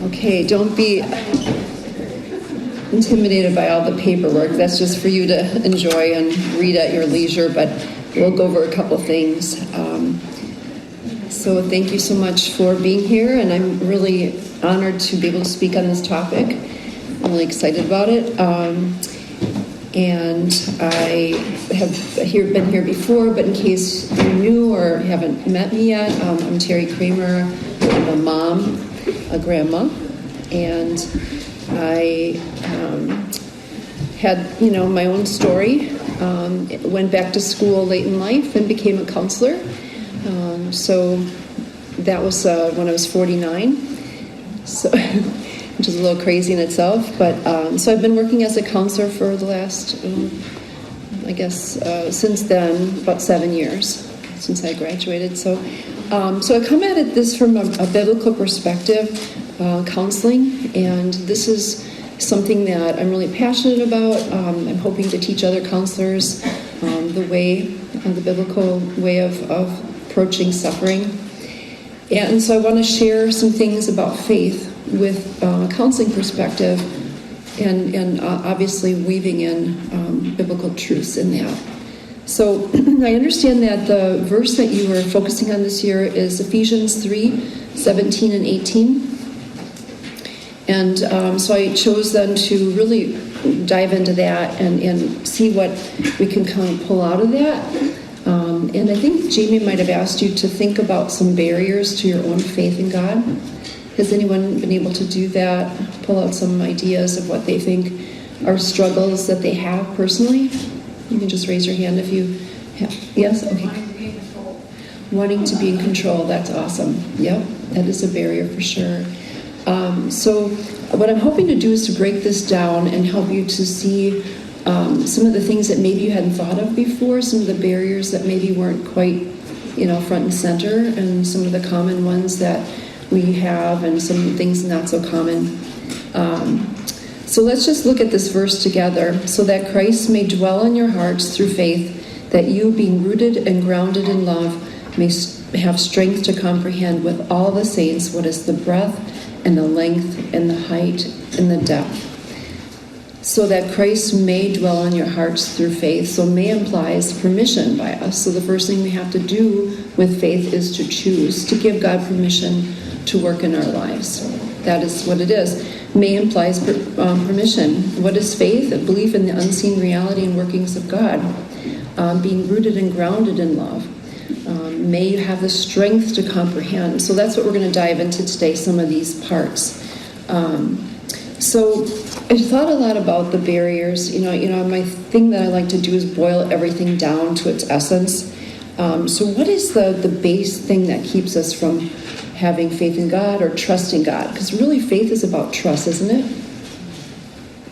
Okay, don't be intimidated by all the paperwork. That's just for you to enjoy and read at your leisure, but we'll go over a couple things. So thank you so much for being here, and I'm really honored to be able to speak on this topic. I'm really excited about it. And I have been here before, but in case you're new or haven't met me yet, I'm Terry Kramer. I'm a mom, a grandma, and I had, my own story. Went back to school late in life and became a counselor. So that was when I was 49, so which is a little crazy in itself. But so I've been working as a counselor for the last, since then, about 7 years since I graduated. So I come at this from a biblical perspective, counseling, and this is something that I'm really passionate about. I'm hoping to teach other counselors the biblical way of approaching suffering. And so I want to share some things about faith with a counseling perspective and obviously weaving in biblical truths in that. So I understand that the verse that you were focusing on this year is Ephesians 3:17 and 18. And so I chose then to really dive into that and see what we can kind of pull out of that. And I think Jamie might have asked you to think about some barriers to your own faith in God. Has anyone been able to do that? Pull out some ideas of what they think are struggles that they have personally? You can just raise your hand if you have. Yes? Okay. Wanting to be in control. That's awesome. Yep, that is a barrier for sure. So what I'm hoping to do is to break this down and help you to see some of the things that maybe you hadn't thought of before, some of the barriers that maybe weren't quite, front and center, and some of the common ones that we have and some things not so common. So let's just look at this verse together. So that Christ may dwell in your hearts through faith, that you, being rooted and grounded in love, may have strength to comprehend with all the saints what is the breadth and the length and the height and the depth. So that Christ may dwell in your hearts through faith. So may implies permission by us. So the first thing we have to do with faith is to choose, to give God permission to work in our lives. That is what it is. May implies permission. What is faith? A belief in the unseen reality and workings of God. Being rooted and grounded in love. May you have the strength to comprehend. So that's what we're going to dive into today, some of these parts. So I thought a lot about the barriers. My thing that I like to do is boil everything down to its essence. So what is the base thing that keeps us from having faith in God or trusting God? Because really faith is about trust, isn't it?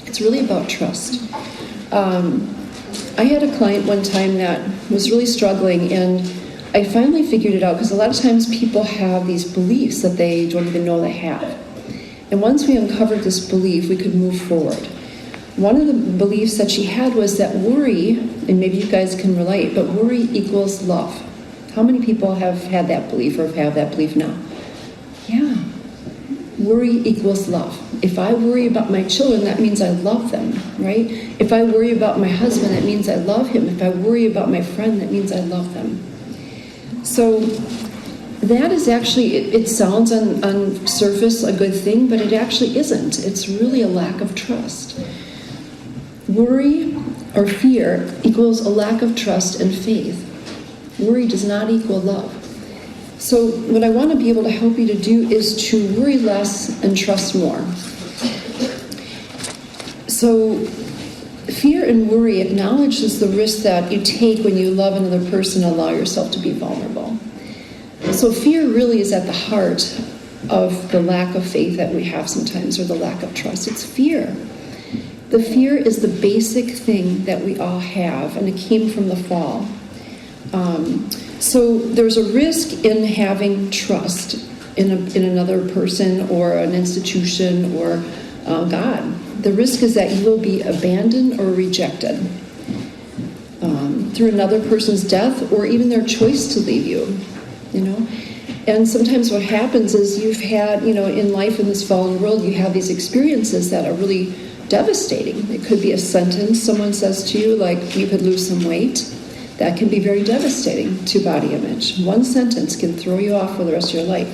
It's really about trust. I had a client one time that was really struggling, and I finally figured it out, because a lot of times people have these beliefs that they don't even know they have. And once we uncovered this belief, we could move forward. One of the beliefs that she had was that worry, and maybe you guys can relate, but worry equals love. How many people have had that belief or have that belief now? Yeah. Worry equals love. If I worry about my children, that means I love them, right? If I worry about my husband, that means I love him. If I worry about my friend, that means I love them. So that is actually, it sounds on surface a good thing, but it actually isn't. It's really a lack of trust. Worry or fear equals a lack of trust and faith. Worry does not equal love. So what I want to be able to help you to do is to worry less and trust more. So fear and worry acknowledges the risk that you take when you love another person and allow yourself to be vulnerable. So fear really is at the heart of the lack of faith that we have sometimes, or the lack of trust. It's fear. The fear is the basic thing that we all have, and it came from the fall. So there's a risk in having trust in another person or an institution or God. The risk is that you will be abandoned or rejected through another person's death or even their choice to leave you. And sometimes what happens is you've had, in life in this fallen world, you have these experiences that are really devastating. It could be a sentence someone says to you, like, you could lose some weight. That can be very devastating to body image. One sentence can throw you off for the rest of your life.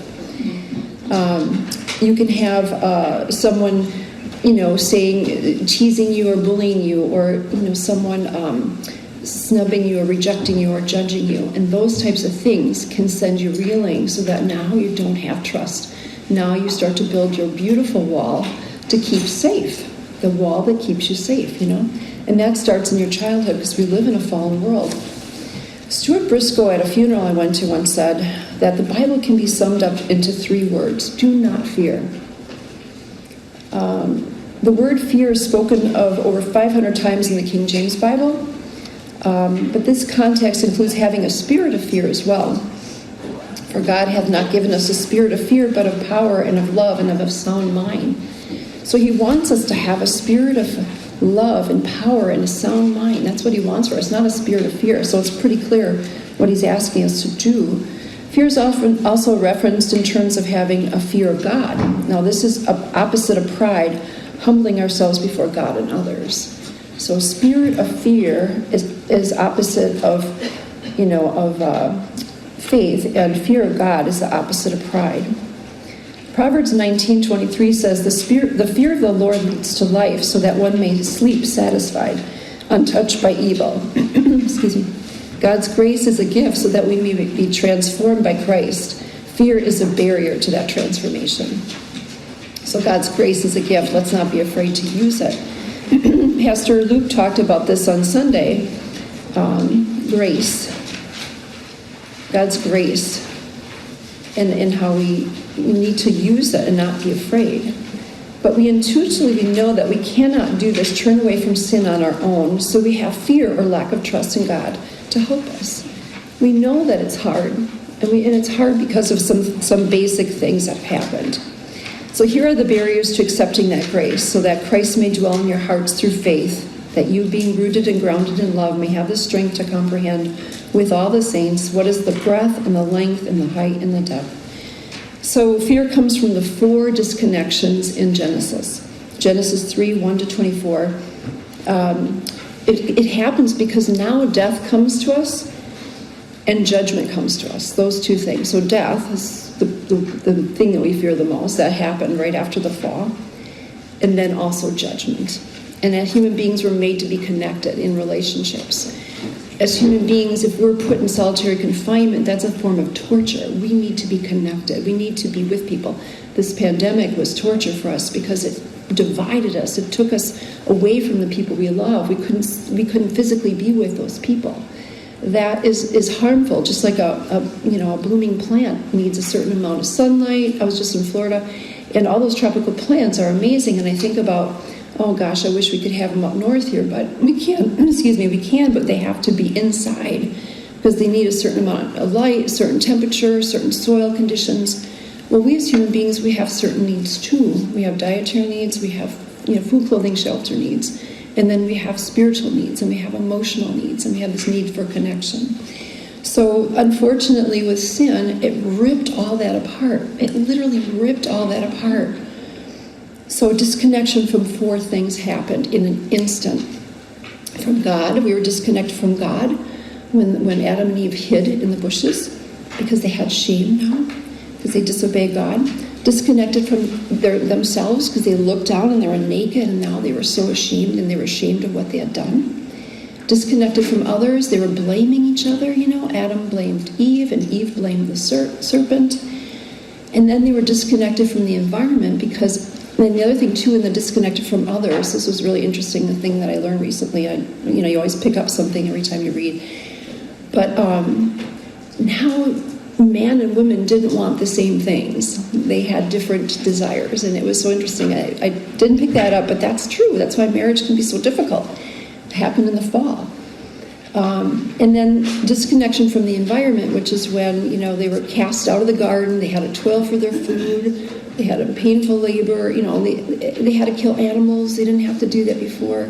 You can have someone, saying, teasing you or bullying you, or, someone snubbing you or rejecting you or judging you. And those types of things can send you reeling, so that now you don't have trust. Now you start to build your beautiful wall to keep safe, the wall that keeps you safe, And that starts in your childhood, because we live in a fallen world. Stuart Briscoe at a funeral I went to once said that the Bible can be summed up into 3 words: do not fear. The word fear is spoken of over 500 times in the King James Bible, but this context includes having a spirit of fear as well. For God hath not given us a spirit of fear, but of power and of love and of a sound mind. So he wants us to have a spirit of love and power and a sound mind. That's what he wants for us, not a spirit of fear. So it's pretty clear what he's asking us to do. Fear is often also referenced in terms of having a fear of God. Now, this is opposite of pride, humbling ourselves before God and others. So a spirit of fear is opposite of, faith, and fear of God is the opposite of pride. Proverbs 19:23 says, the fear of the Lord leads to life, so that one may sleep satisfied, untouched by evil. Excuse me. God's grace is a gift so that we may be transformed by Christ. Fear is a barrier to that transformation. So God's grace is a gift. Let's not be afraid to use it. Pastor Luke talked about this on Sunday. Grace. God's grace. And how we need to use it and not be afraid. But we intuitively know that we cannot do this, turn away from sin on our own, so we have fear or lack of trust in God to help us. We know that it's hard, and it's hard because of some basic things that have happened. So here are the barriers to accepting that grace, so that Christ may dwell in your hearts through faith, that you, being rooted and grounded in love, may have the strength to comprehend with all the saints what is the breadth and the length and the height and the depth. So fear comes from the 4 disconnections in Genesis. Genesis 3:1-24. It happens because now death comes to us and judgment comes to us. Those 2 things. So death is the thing that we fear the most. That happened right after the fall. And then also judgment. And that human beings were made to be connected in relationships. As human beings, if we're put in solitary confinement, that's a form of torture. We need to be connected. We need to be with people. This pandemic was torture for us because it divided us. It took us away from the people we love. We couldn't physically be with those people. That is harmful. Just like a blooming plant needs a certain amount of sunlight. I was just in Florida, and all those tropical plants are amazing. And I think about, oh gosh, I wish we could have them up north here, but we can't. We can, but they have to be inside because they need a certain amount of light, a certain temperature, certain soil conditions. Well, we as human beings, we have certain needs too. We have dietary needs, we have food, clothing, shelter needs, and then we have spiritual needs, and we have emotional needs, and we have this need for connection. So unfortunately with sin, it ripped all that apart. It literally ripped all that apart. So disconnection from 4 things happened in an instant. From God, we were disconnected from God when Adam and Eve hid in the bushes because they had shame now, because they disobeyed God. Disconnected from themselves because they looked down and they were naked, and now they were so ashamed, and they were ashamed of what they had done. Disconnected from others, they were blaming each other. Adam blamed Eve, and Eve blamed the serpent. And then they were disconnected from the environment because. And the other thing, too, in the disconnected from others, this was really interesting, the thing that I learned recently. You always pick up something every time you read. But now man and women didn't want the same things. They had different desires, and it was so interesting. I didn't pick that up, but that's true. That's why marriage can be so difficult. It happened in the fall. And then disconnection from the environment, which is when, they were cast out of the garden, they had to toil for their food, they had a painful labor, they had to kill animals, they didn't have to do that before.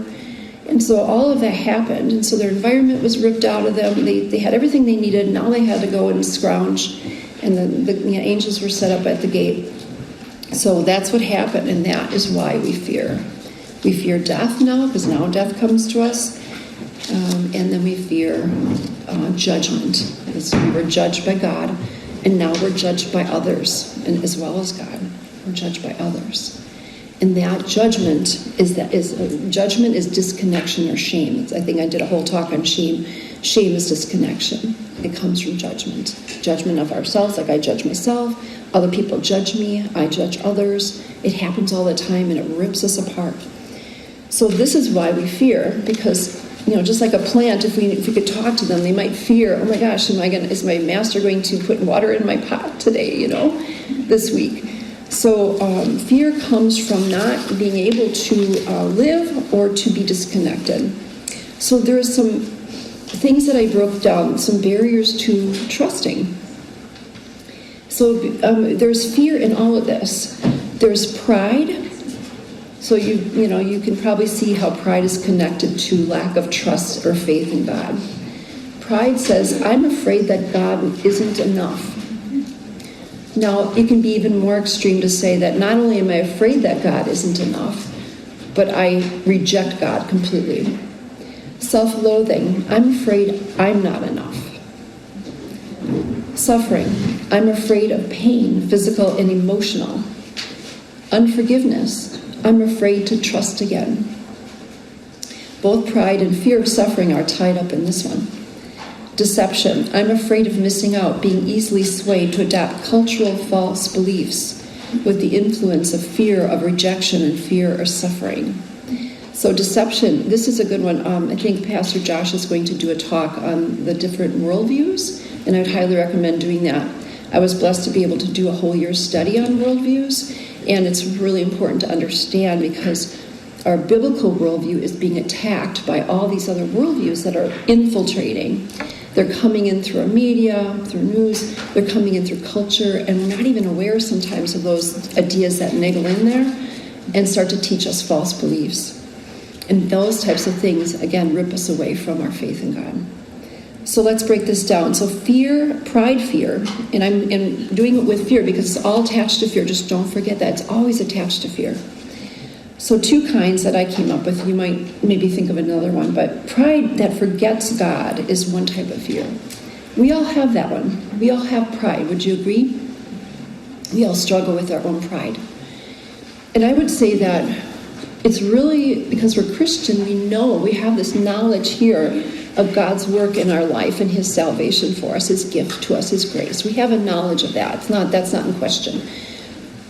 And so all of that happened, and so their environment was ripped out of them. They had everything they needed, now they had to go and scrounge And the angels were set up at the gate. So that's what happened, and that is why we fear. We fear death now, because now death comes to us. And then we fear judgment, because we were judged by God, and now we're judged by others, and as well as God, we're judged by others. And that judgment is disconnection or shame. I think I did a whole talk on shame. Shame is disconnection. It comes from judgment. Judgment of ourselves, like I judge myself. Other people judge me. I judge others. It happens all the time, and it rips us apart. So this is why we fear, because just like a plant, if we could talk to them, they might fear, oh my gosh, is my master going to put water in my pot today, this week? So fear comes from not being able to live or to be disconnected. So there are some things that I broke down, some barriers to trusting. So there's fear in all of this. There's pride. So you can probably see how pride is connected to lack of trust or faith in God. Pride says, I'm afraid that God isn't enough. Now, it can be even more extreme to say that not only am I afraid that God isn't enough, but I reject God completely. Self-loathing, I'm afraid I'm not enough. Suffering, I'm afraid of pain, physical and emotional. Unforgiveness, I'm afraid to trust again. Both pride and fear of suffering are tied up in this one. Deception, I'm afraid of missing out, being easily swayed to adopt cultural false beliefs with the influence of fear of rejection and fear of suffering. So deception, this is a good one. I think Pastor Josh is going to do a talk on the different worldviews, and I would highly recommend doing that. I was blessed to be able to do a whole year's study on worldviews, and it's really important to understand because our biblical worldview is being attacked by all these other worldviews that are infiltrating. They're coming in through our media, through news, they're coming in through culture, and we're not even aware sometimes of those ideas that niggle in there and start to teach us false beliefs. And those types of things, again, rip us away from our faith in God. So let's break this down. So fear, pride, fear, and I'm doing it with fear because it's all attached to fear. Just don't forget that. It's always attached to fear. So two kinds that I came up with. You might maybe think of another one, but pride that forgets God is one type of fear. We all have that one. We all have pride. Would you agree? We all struggle with our own pride. And I would say that it's really because we're Christian, we have this knowledge here of God's work in our life and His salvation for us, His gift to us, His grace. We have a knowledge of that. That's not in question.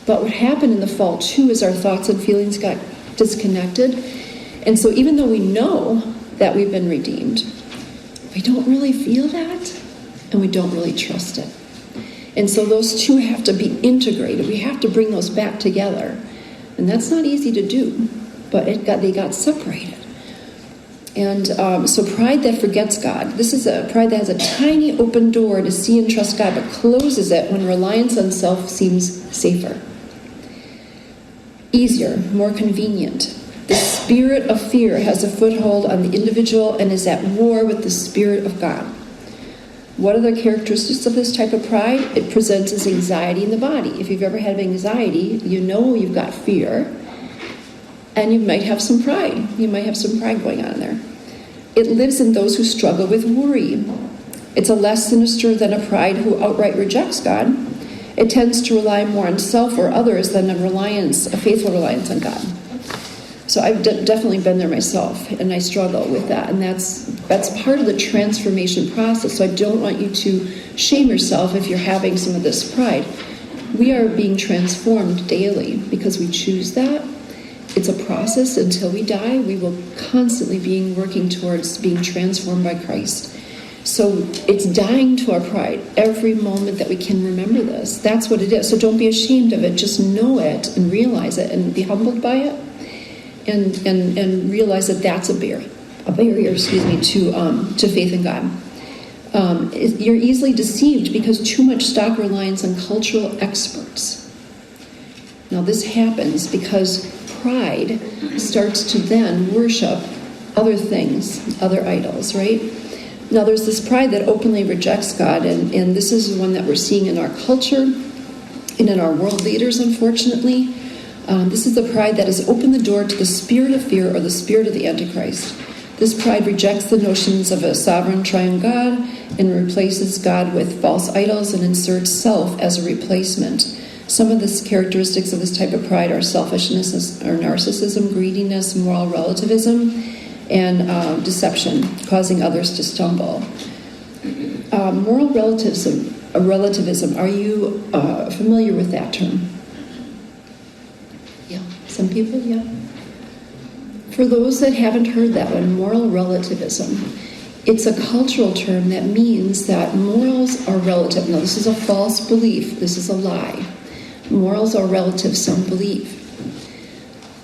But what happened in the fall, too, is our thoughts and feelings got disconnected. And so even though we know that we've been redeemed, we don't really feel that, and we don't really trust it. And so those two have to be integrated. We have to bring those back together. And that's not easy to do, but they got separated. And so pride that forgets God. This is a pride that has a tiny open door to see and trust God, but closes it when reliance on self seems safer. Easier, more convenient. The spirit of fear has a foothold on the individual and is at war with the Spirit of God. What are the characteristics of this type of pride? It presents as anxiety in the body. If you've ever had anxiety, you know you've got fear, and you might have some pride. You might have some pride going on there. It lives in those who struggle with worry. It's a less sinister than a pride who outright rejects God. It tends to rely more on self or others than a faithful reliance on God. So I've definitely been there myself, and I struggle with that. And that's part of the transformation process. So I don't want you to shame yourself if you're having some of this pride. We are being transformed daily because we choose that. It's a process until we die. We will constantly be working towards being transformed by Christ. So it's dying to our pride every moment that we can remember this. That's what it is. So don't be ashamed of it. Just know it and realize it and be humbled by it. And realize that that's a barrier, to faith in God. You're easily deceived because too much stock reliance on cultural experts. Now this happens because pride starts to then worship other things, other idols, right? Now, there's this pride that openly rejects God, and this is one that we're seeing in our culture and in our world leaders, unfortunately. This is the pride that has opened the door to the spirit of fear or the spirit of the Antichrist. This pride rejects the notions of a sovereign triune God and replaces God with false idols and inserts self as a replacement. Some of the characteristics of this type of pride are selfishness or narcissism, greediness, moral relativism, and deception, causing others to stumble. Moral relativism, are you familiar with that term? Yeah, some people, yeah. For those that haven't heard that one, moral relativism, it's a cultural term that means that morals are relative. Now, this is a false belief. This is a lie. Morals are relative, some believe.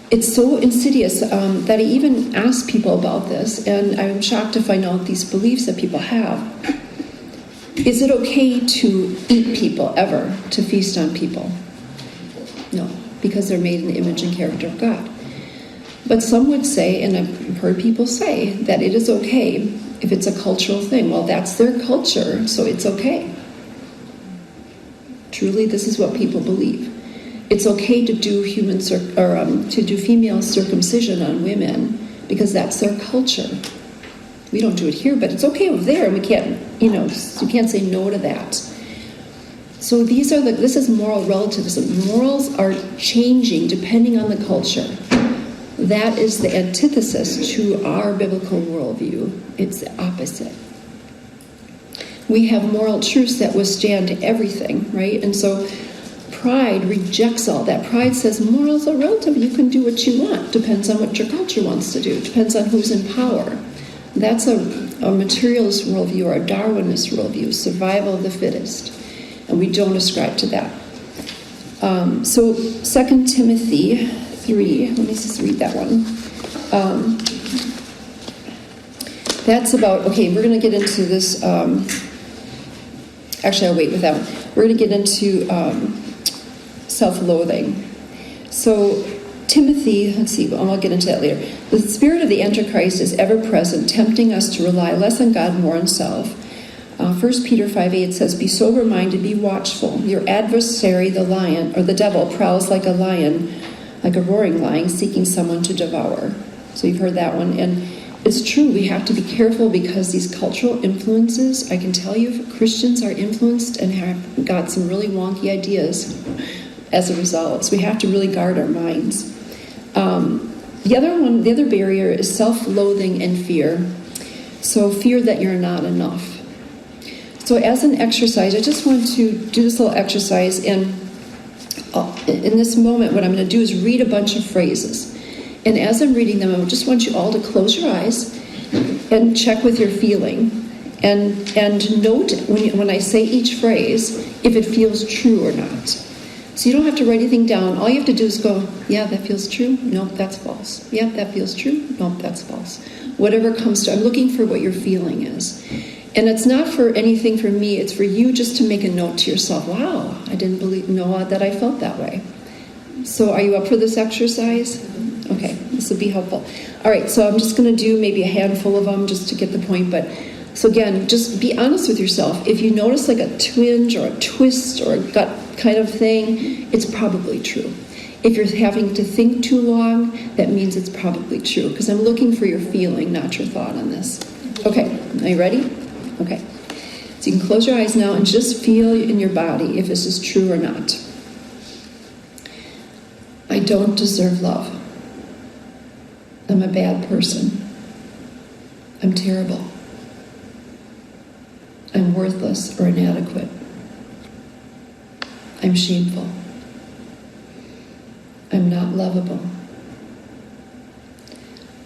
It's so insidious that I even ask people about this, and I'm shocked to find out these beliefs that people have. Is it okay to eat people ever, to feast on people? No, because they're made in the image and character of God. But some would say, and I've heard people say, that it is okay if it's a cultural thing. Well, that's their culture, so it's okay. Truly, this is what people believe. It's okay to do to do female circumcision on women because that's their culture. We don't do it here, but it's okay over there, and we can't, you can't say no to that. So this is moral relativism. Morals are changing depending on the culture. That is the antithesis to our biblical worldview. It's the opposite. We have moral truths that withstand everything, right? And so pride rejects all that. Pride says morals are relative. You can do what you want. Depends on what your culture wants to do. Depends on who's in power. That's a materialist worldview or a Darwinist worldview, survival of the fittest. And we don't ascribe to that. So 2 Timothy 3, let me just read that one. That's about, okay, we're going to get into this. Actually, I'll wait with that one. We're going to get into self-loathing. So Timothy, let's see, I'll get into that later. The spirit of the Antichrist is ever present, tempting us to rely less on God, more on self. 1 Peter 5:8 says, "Be sober-minded, be watchful. Your adversary, the lion, or the devil, prowls like a lion, like a roaring lion, seeking someone to devour." So you've heard that one. And it's true, we have to be careful because these cultural influences, I can tell you, Christians are influenced and have got some really wonky ideas as a result. So we have to really guard our minds. The other barrier is self-loathing and fear. So fear that you're not enough. So as an exercise, I just want to do this little exercise, and in this moment, what I'm going to do is read a bunch of phrases. And as I'm reading them, I just want you all to close your eyes and check with your feeling. And note when I say each phrase, if it feels true or not. So you don't have to write anything down. All you have to do is go, yeah, that feels true. Nope, that's false. Yeah, that feels true. Nope, that's false. Whatever comes to, I'm looking for what your feeling is. And it's not for anything for me. It's for you just to make a note to yourself. Wow, I didn't know that I felt that way. So are you up for this exercise? Okay, this will be helpful. All right, so I'm just going to do maybe a handful of them just to get the point. But so again, just be honest with yourself. If you notice like a twinge or a twist or a gut kind of thing, it's probably true. If you're having to think too long, that means it's probably true. Because I'm looking for your feeling, not your thought on this. Okay, are you ready? Okay. So you can close your eyes now and just feel in your body if this is true or not. I don't deserve love. I'm a bad person. I'm terrible. I'm worthless or inadequate. I'm shameful. I'm not lovable.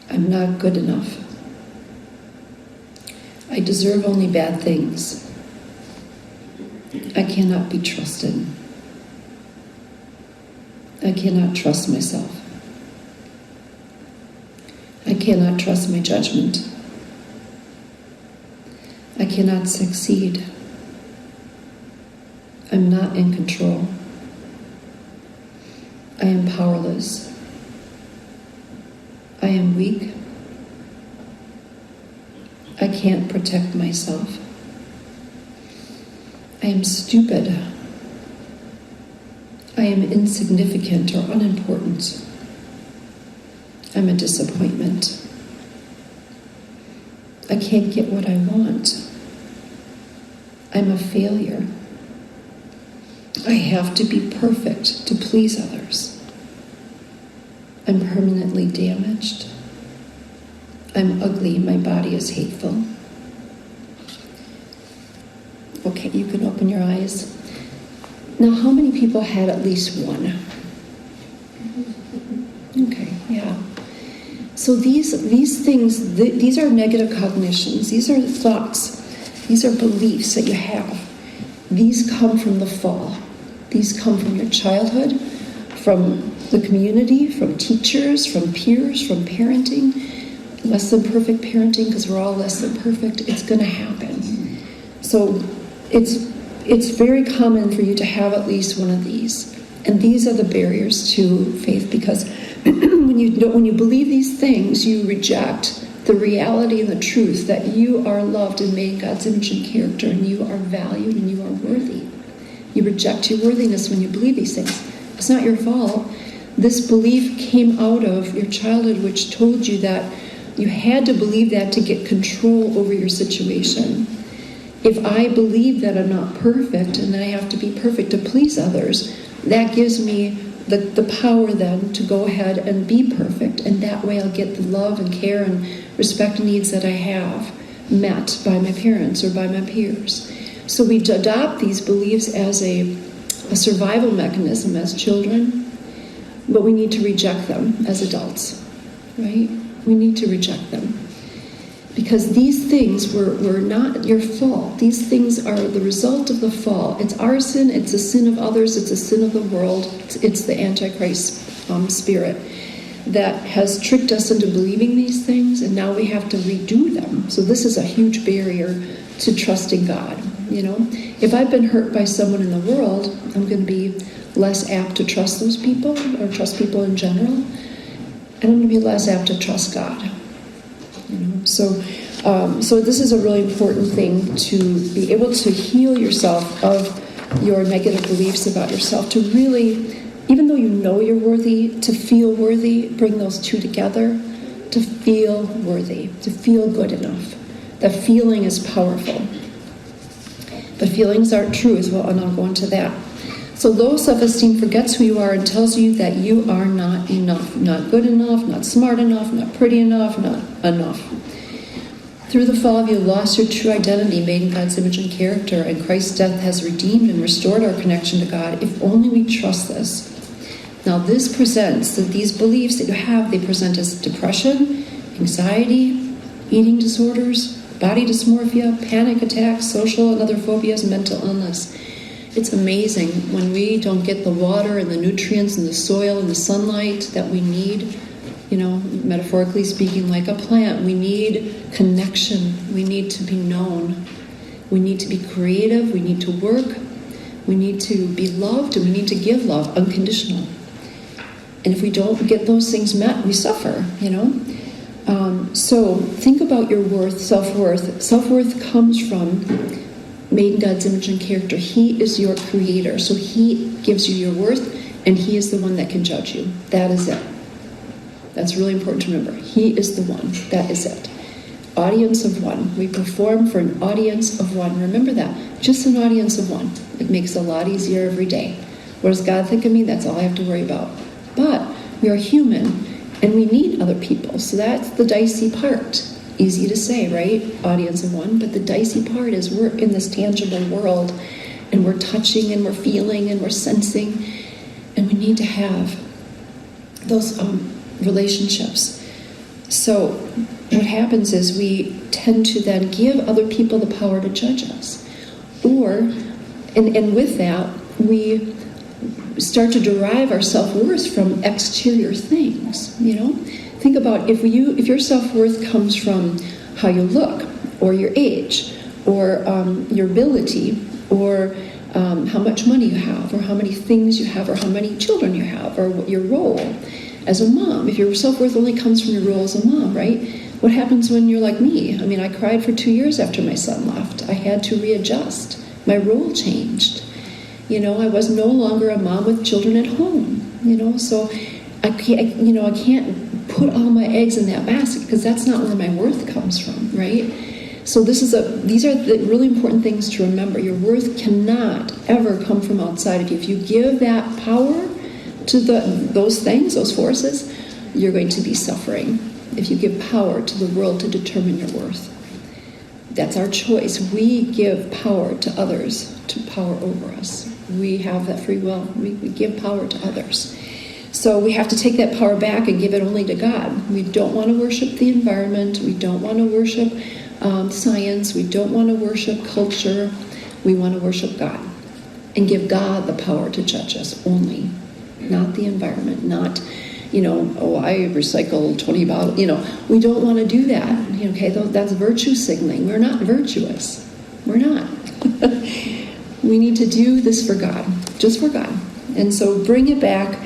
I'm not good enough. I deserve only bad things. I cannot be trusted. I cannot trust myself. I cannot trust my judgment. I cannot succeed. I'm not in control. I am powerless. I am weak. I can't protect myself. I am stupid. I am insignificant or unimportant. I'm a disappointment. I can't get what I want. I'm a failure. I have to be perfect to please others. I'm permanently damaged. I'm ugly. My body is hateful. Okay, you can open your eyes. Now, how many people had at least one? Okay, yeah. So these things, these are negative cognitions. These are thoughts. These are beliefs that you have. These come from the fall. These come from your childhood, from the community, from teachers, from peers, from parenting. Less than perfect parenting, because we're all less than perfect. It's going to happen. So it's very common for you to have at least one of these. And these are the barriers to faith, because when you believe these things, you reject the reality and the truth that you are loved and made in God's image and character, and you are valued and you are worthy. You reject your worthiness when you believe these things. It's not your fault. This belief came out of your childhood, which told you that you had to believe that to get control over your situation. If I believe that I'm not perfect and I have to be perfect to please others, that gives me the power then to go ahead and be perfect, and that way I'll get the love and care and respect needs that I have met by my parents or by my peers. So we adopt these beliefs as a survival mechanism as children, but we need to reject them as adults, right? We need to reject them. Because these things were not your fault. These things are the result of the fall. It's our sin, it's the sin of others, it's the sin of the world, it's the Antichrist spirit that has tricked us into believing these things, and now we have to redo them. So this is a huge barrier to trusting God. You know, if I've been hurt by someone in the world, I'm going to be less apt to trust those people or trust people in general, and I'm going to be less apt to trust God. You know, so this is a really important thing, to be able to heal yourself of your negative beliefs about yourself, to really, even though you know you're worthy, to feel worthy, bring those two together, to feel worthy, to feel good enough. The feeling is powerful. But feelings aren't true as well, and I'll go into that. So low self-esteem forgets who you are and tells you that you are not enough, not good enough, not smart enough, not pretty enough, not enough. Through the fall, you lost your true identity made in God's image and character, and Christ's death has redeemed and restored our connection to God, if only we trust this. Now this presents, that these beliefs that you have, they present as depression, anxiety, eating disorders, body dysmorphia, panic attacks, social and other phobias, mental illness. It's amazing when we don't get the water and the nutrients and the soil and the sunlight that we need, you know, metaphorically speaking, like a plant. We need connection. We need to be known. We need to be creative. We need to work. We need to be loved, and we need to give love, unconditional. And if we don't get those things met, we suffer, you know. So think about your worth, self-worth. Self-worth comes from made in God's image and character. He is your creator, so He gives you your worth, and He is the one that can judge you. That is it. That's really important to remember. He is the one. That is it. Audience of one. We perform for an audience of one. Remember that. Just an audience of one. It makes it a lot easier every day. What does God think of me? That's all I have to worry about. But we are human, and we need other people. So that's the dicey part. Easy to say, right? Audience of one. But the dicey part is we're in this tangible world, and we're touching, and we're feeling, and we're sensing, and we need to have those relationships. So what happens is we tend to then give other people the power to judge us. And with that, we start to derive our self-worth from exterior things, you know? Think about if your self-worth comes from how you look, or your age, or your ability, or how much money you have, or how many things you have, or how many children you have, or your role as a mom. If your self-worth only comes from your role as a mom, right? What happens when you're like me? I mean, I cried for 2 years after my son left. I had to readjust. My role changed. I was no longer a mom with children at home. So I can't put all my eggs in that basket because that's not where my worth comes from, right? So these are the really important things to remember. Your worth cannot ever come from outside of you. If you give that power to those things, those forces, you're going to be suffering. If you give power to the world to determine your worth. That's our choice. We give power to others to power over us. We have that free will. We give power to others. So we have to take that power back and give it only to God. We don't want to worship the environment. We don't want to worship science. We don't want to worship culture. We want to worship God and give God the power to judge us only, not the environment, not, I recycle 20 bottles. We don't want to do that. Okay, that's virtue signaling. We're not virtuous. We're not. We need to do this for God, just for God. And so bring it back.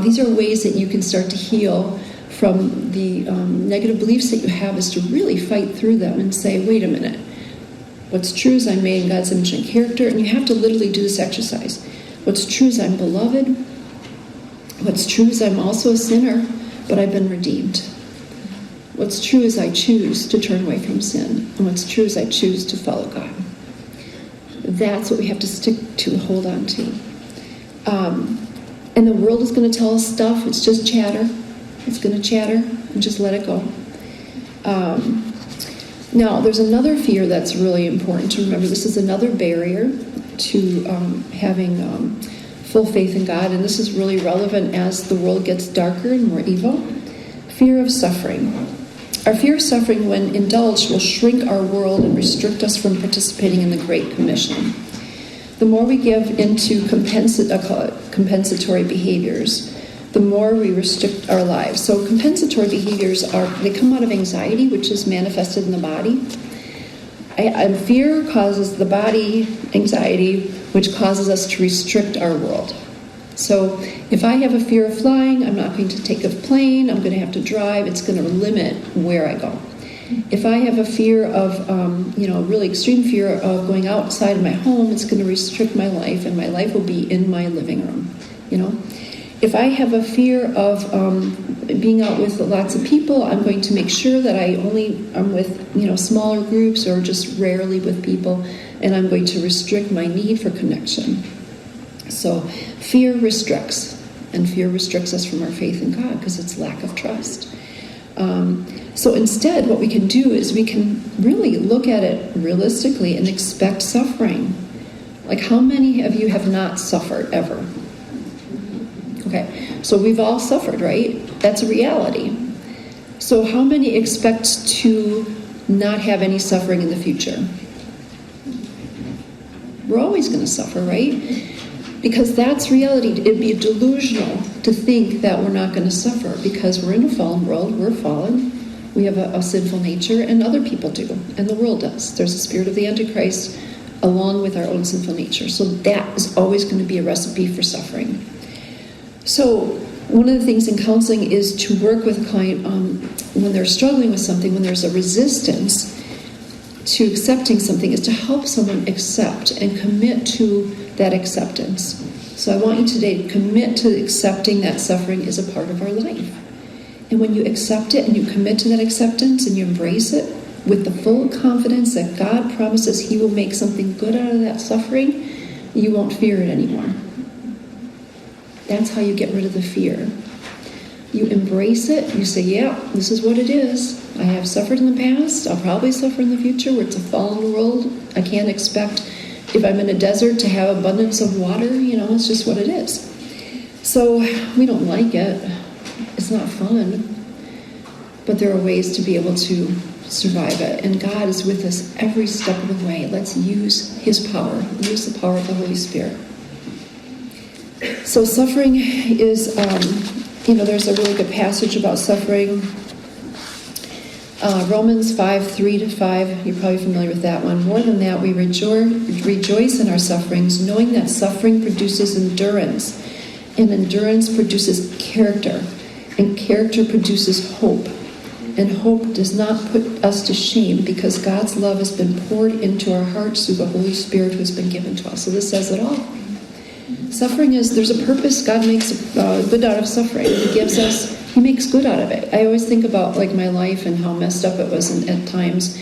These are ways that you can start to heal from the negative beliefs that you have, is to really fight through them and say, wait a minute. What's true is I'm made in God's image and character, and you have to literally do this exercise. What's true is I'm beloved. What's true is I'm also a sinner, but I've been redeemed. What's true is I choose to turn away from sin, and what's true is I choose to follow God. That's what we have to stick to, hold on to. And the world is going to tell us stuff. It's just chatter. It's going to chatter, and just let it go. Now, there's another fear that's really important to remember. This is another barrier to having full faith in God, and this is really relevant as the world gets darker and more evil. Fear of suffering. Our fear of suffering, when indulged, will shrink our world and restrict us from participating in the Great Commission. The more we give into compensatory behaviors, the more we restrict our lives. So compensatory behaviors they come out of anxiety, which is manifested in the body. And fear causes the body anxiety, which causes us to restrict our world. So if I have a fear of flying, I'm not going to take a plane, I'm going to have to drive, it's going to limit where I go. If I have a fear of, really extreme fear of going outside of my home, it's going to restrict my life, and my life will be in my living room, If I have a fear of being out with lots of people, I'm going to make sure that I only am with, smaller groups or just rarely with people, and I'm going to restrict my need for connection. So fear restricts, and fear restricts us from our faith in God because it's lack of trust. So instead, what we can do is we can really look at it realistically and expect suffering. Like, how many of you have not suffered ever? Okay, so we've all suffered, right? That's a reality. So how many expect to not have any suffering in the future? We're always going to suffer, right? Because that's reality. It'd be delusional to think that we're not going to suffer, because we're in a fallen world, we're fallen, we have a sinful nature, and other people do, and the world does. There's a spirit of the Antichrist along with our own sinful nature. So that is always going to be a recipe for suffering. So one of the things in counseling is to work with a client when they're struggling with something, when there's a resistance to accepting something, is to help someone accept and commit to that acceptance. So I want you today to commit to accepting that suffering is a part of our life. And when you accept it and you commit to that acceptance and you embrace it with the full confidence that God promises He will make something good out of that suffering, you won't fear it anymore. That's how you get rid of the fear. You embrace it. You say, yeah, this is what it is. I have suffered in the past. I'll probably suffer in the future, where it's a fallen world. I can't expect, if I'm in a desert, to have abundance of water. It's just what it is. So we don't like it. It's not fun. But there are ways to be able to survive it. And God is with us every step of the way. Let's use His power. Use the power of the Holy Spirit. So suffering is, there's a really good passage about suffering. Romans 5:3-5, you're probably familiar with that one. More than that, we rejoice in our sufferings, knowing that suffering produces endurance, and endurance produces character, and character produces hope. And hope does not put us to shame because God's love has been poured into our hearts through the Holy Spirit who has been given to us. So this says it all. Suffering there's a purpose. God makes good out of suffering. He makes good out of it. I always think about like my life and how messed up it was at times.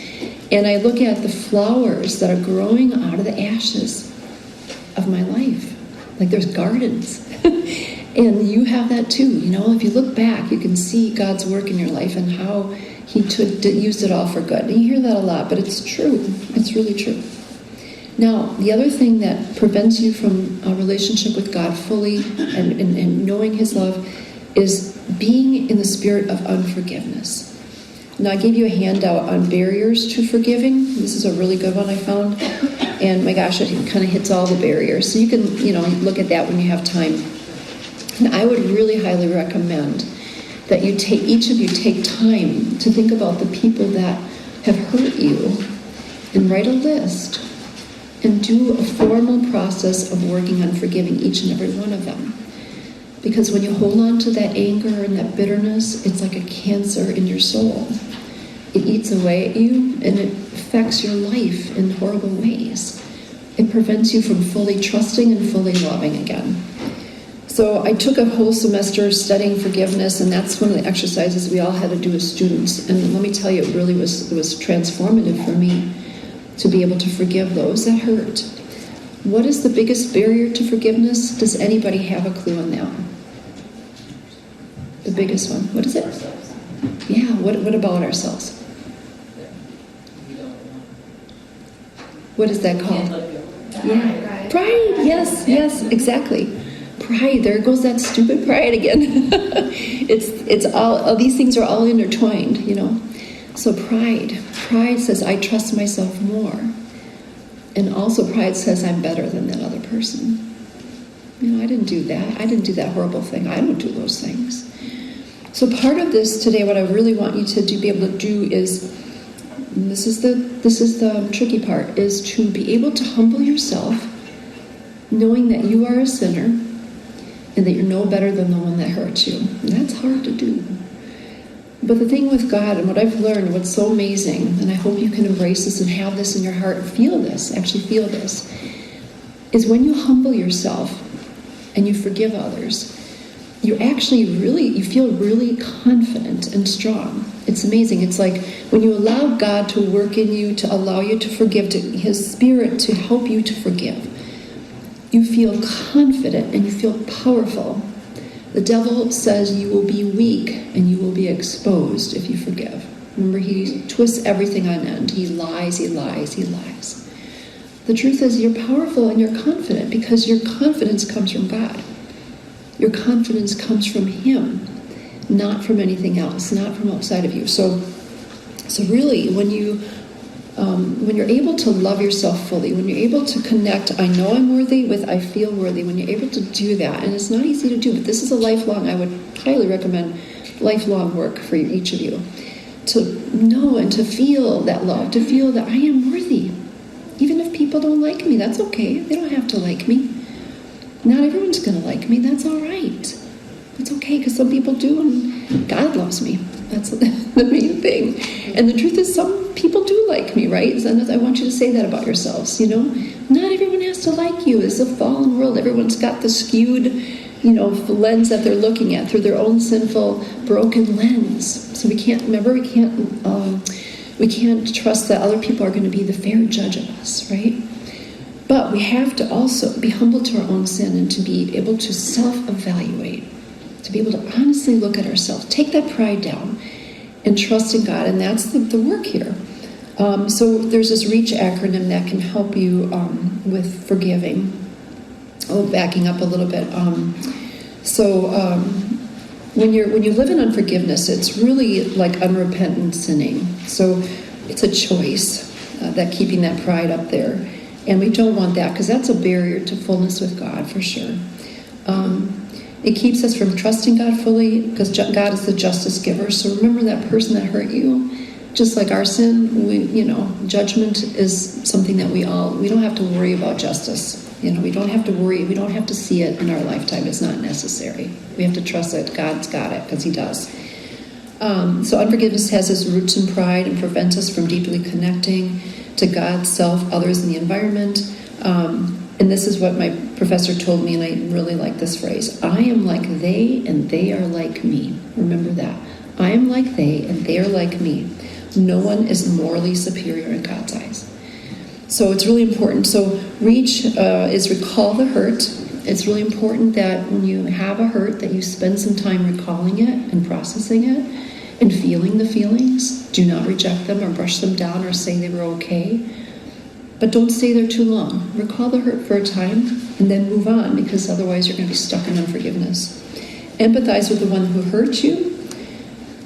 And I look at the flowers that are growing out of the ashes of my life. Like there's gardens. And you have that too. If you look back, you can see God's work in your life and how he used it all for good. And you hear that a lot, but it's true. It's really true. Now, the other thing that prevents you from a relationship with God fully and knowing his love is being in the spirit of unforgiveness. Now, I gave you a handout on barriers to forgiving. This is a really good one I found. And my gosh, it kind of hits all the barriers. So you can, look at that when you have time. And I would really highly recommend that each of you take time to think about the people that have hurt you and write a list and do a formal process of working on forgiving each and every one of them. Because when you hold on to that anger and that bitterness, it's like a cancer in your soul. It eats away at you and it affects your life in horrible ways. It prevents you from fully trusting and fully loving again. So I took a whole semester studying forgiveness, and that's one of the exercises we all had to do as students. And let me tell you, it really was transformative for me to be able to forgive those that hurt. What is the biggest barrier to forgiveness? Does anybody have a clue on that one? The biggest one. What is it? Yeah, what about ourselves? What is that called? Yeah. Pride. Yes, exactly. Pride. There goes that stupid pride again. It's all these things are all intertwined, So pride says I trust myself more. And also pride says I'm better than that other person. I didn't do that. I didn't do that horrible thing. I don't do those things. So part of this today, what I really want you to be able to do is, this is the tricky part, is to be able to humble yourself, knowing that you are a sinner and that you're no better than the one that hurt you. And that's hard to do. But the thing with God, and what I've learned, what's so amazing, and I hope you can embrace this and have this in your heart and feel this, is when you humble yourself and you forgive others, you feel really confident and strong. It's amazing. It's like when you allow God to work in you, to allow you to forgive, to his spirit to help you to forgive, you feel confident and you feel powerful. The devil says you will be weak and you will be exposed if you forgive. Remember, he twists everything on end. He lies. The truth is you're powerful and you're confident because your confidence comes from God. Your confidence comes from him, not from anything else, not from outside of you. So really, when you're able to love yourself fully, when you're able to connect, I know I'm worthy, with I feel worthy, when you're able to do that, and it's not easy to do, but this is I would highly recommend lifelong work for each of you, to know and to feel that love, to feel that I am worthy. Even if people don't like me, that's okay. They don't have to like me. Not everyone's going to like me. That's all right. It's okay, because some people do, and God loves me. That's the main thing. And the truth is, some people do like me, right? And I want you to say that about yourselves, Not everyone has to like you. It's a fallen world. Everyone's got the skewed, lens that they're looking at through their own sinful, broken lens. So we can't trust that other people are going to be the fair judge of us, right? But we have to also be humble to our own sin and to be able to self-evaluate, to be able to honestly look at ourselves, take that pride down, and trust in God. And that's the work here. So there's this REACH acronym that can help you with forgiving. Backing up a little bit. When you live in unforgiveness, it's really like unrepentant sinning. So it's a choice that keeping that pride up there. And we don't want that, because that's a barrier to fullness with God, for sure. It keeps us from trusting God fully, because God is the justice giver. So remember that person that hurt you, just like our sin, judgment is something that we don't have to worry about justice. We don't have to worry. We don't have to see it in our lifetime. It's not necessary. We have to trust that God's got it, because he does. So unforgiveness has its roots in pride and prevents us from deeply connecting to God, self, others, and the environment. And this is what my professor told me, and I really like this phrase. I am like they, and they are like me. Remember that. I am like they, and they are like me. No one is morally superior in God's eyes. So it's really important. So reach is recall the hurt. It's really important that when you have a hurt, that you spend some time recalling it and processing it and feeling the feelings. Do not reject them or brush them down or say they were okay. But don't stay there too long. Recall the hurt for a time and then move on, because otherwise you're going to be stuck in unforgiveness. Empathize with the one who hurt you.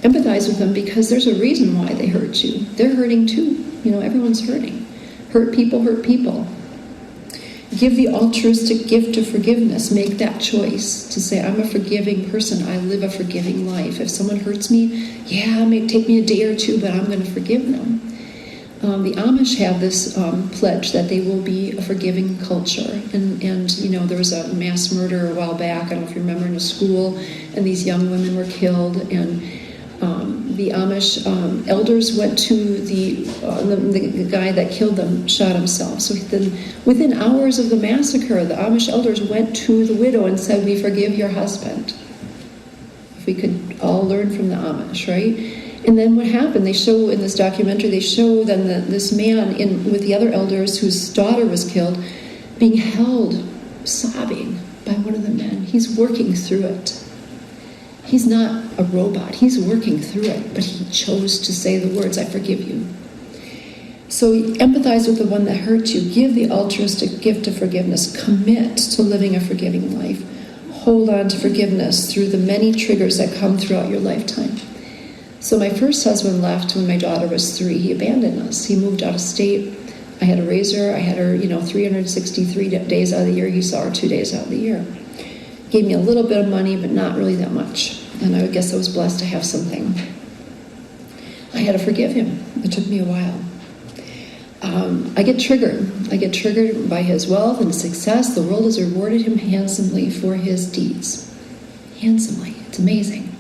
Empathize with them because there's a reason why they hurt you. They're hurting too. Everyone's hurting. Hurt people hurt people. Give the altruistic gift of forgiveness. Make that choice to say, I'm a forgiving person. I live a forgiving life. If someone hurts me, it may take me a day or two, but I'm going to forgive them. The Amish have this pledge that they will be a forgiving culture. And there was a mass murder a while back, I don't know if you remember, in a school, and these young women were killed. And the Amish elders went to the guy that killed them, shot himself. So then, within hours of the massacre, the Amish elders went to the widow and said, we forgive your husband. If we could all learn from the Amish, right? And then what happened, they show in this documentary, then this man with the other elders whose daughter was killed, being held, sobbing by one of the men. He's working through it. He's not a robot. He's working through it, but he chose to say the words, I forgive you. So empathize with the one that hurt you. Give the altruistic gift of forgiveness. Commit to living a forgiving life. Hold on to forgiveness through the many triggers that come throughout your lifetime. So my first husband left when my daughter was 3. He abandoned us. He moved out of state. I had to raise her. I had her, 363 days out of the year. He saw her 2 days out of the year. Gave me a little bit of money, but not really that much. And I guess I was blessed to have something. I had to forgive him. It took me a while. I get triggered. I get triggered by his wealth and success. The world has rewarded him handsomely for his deeds. Handsomely. It's amazing.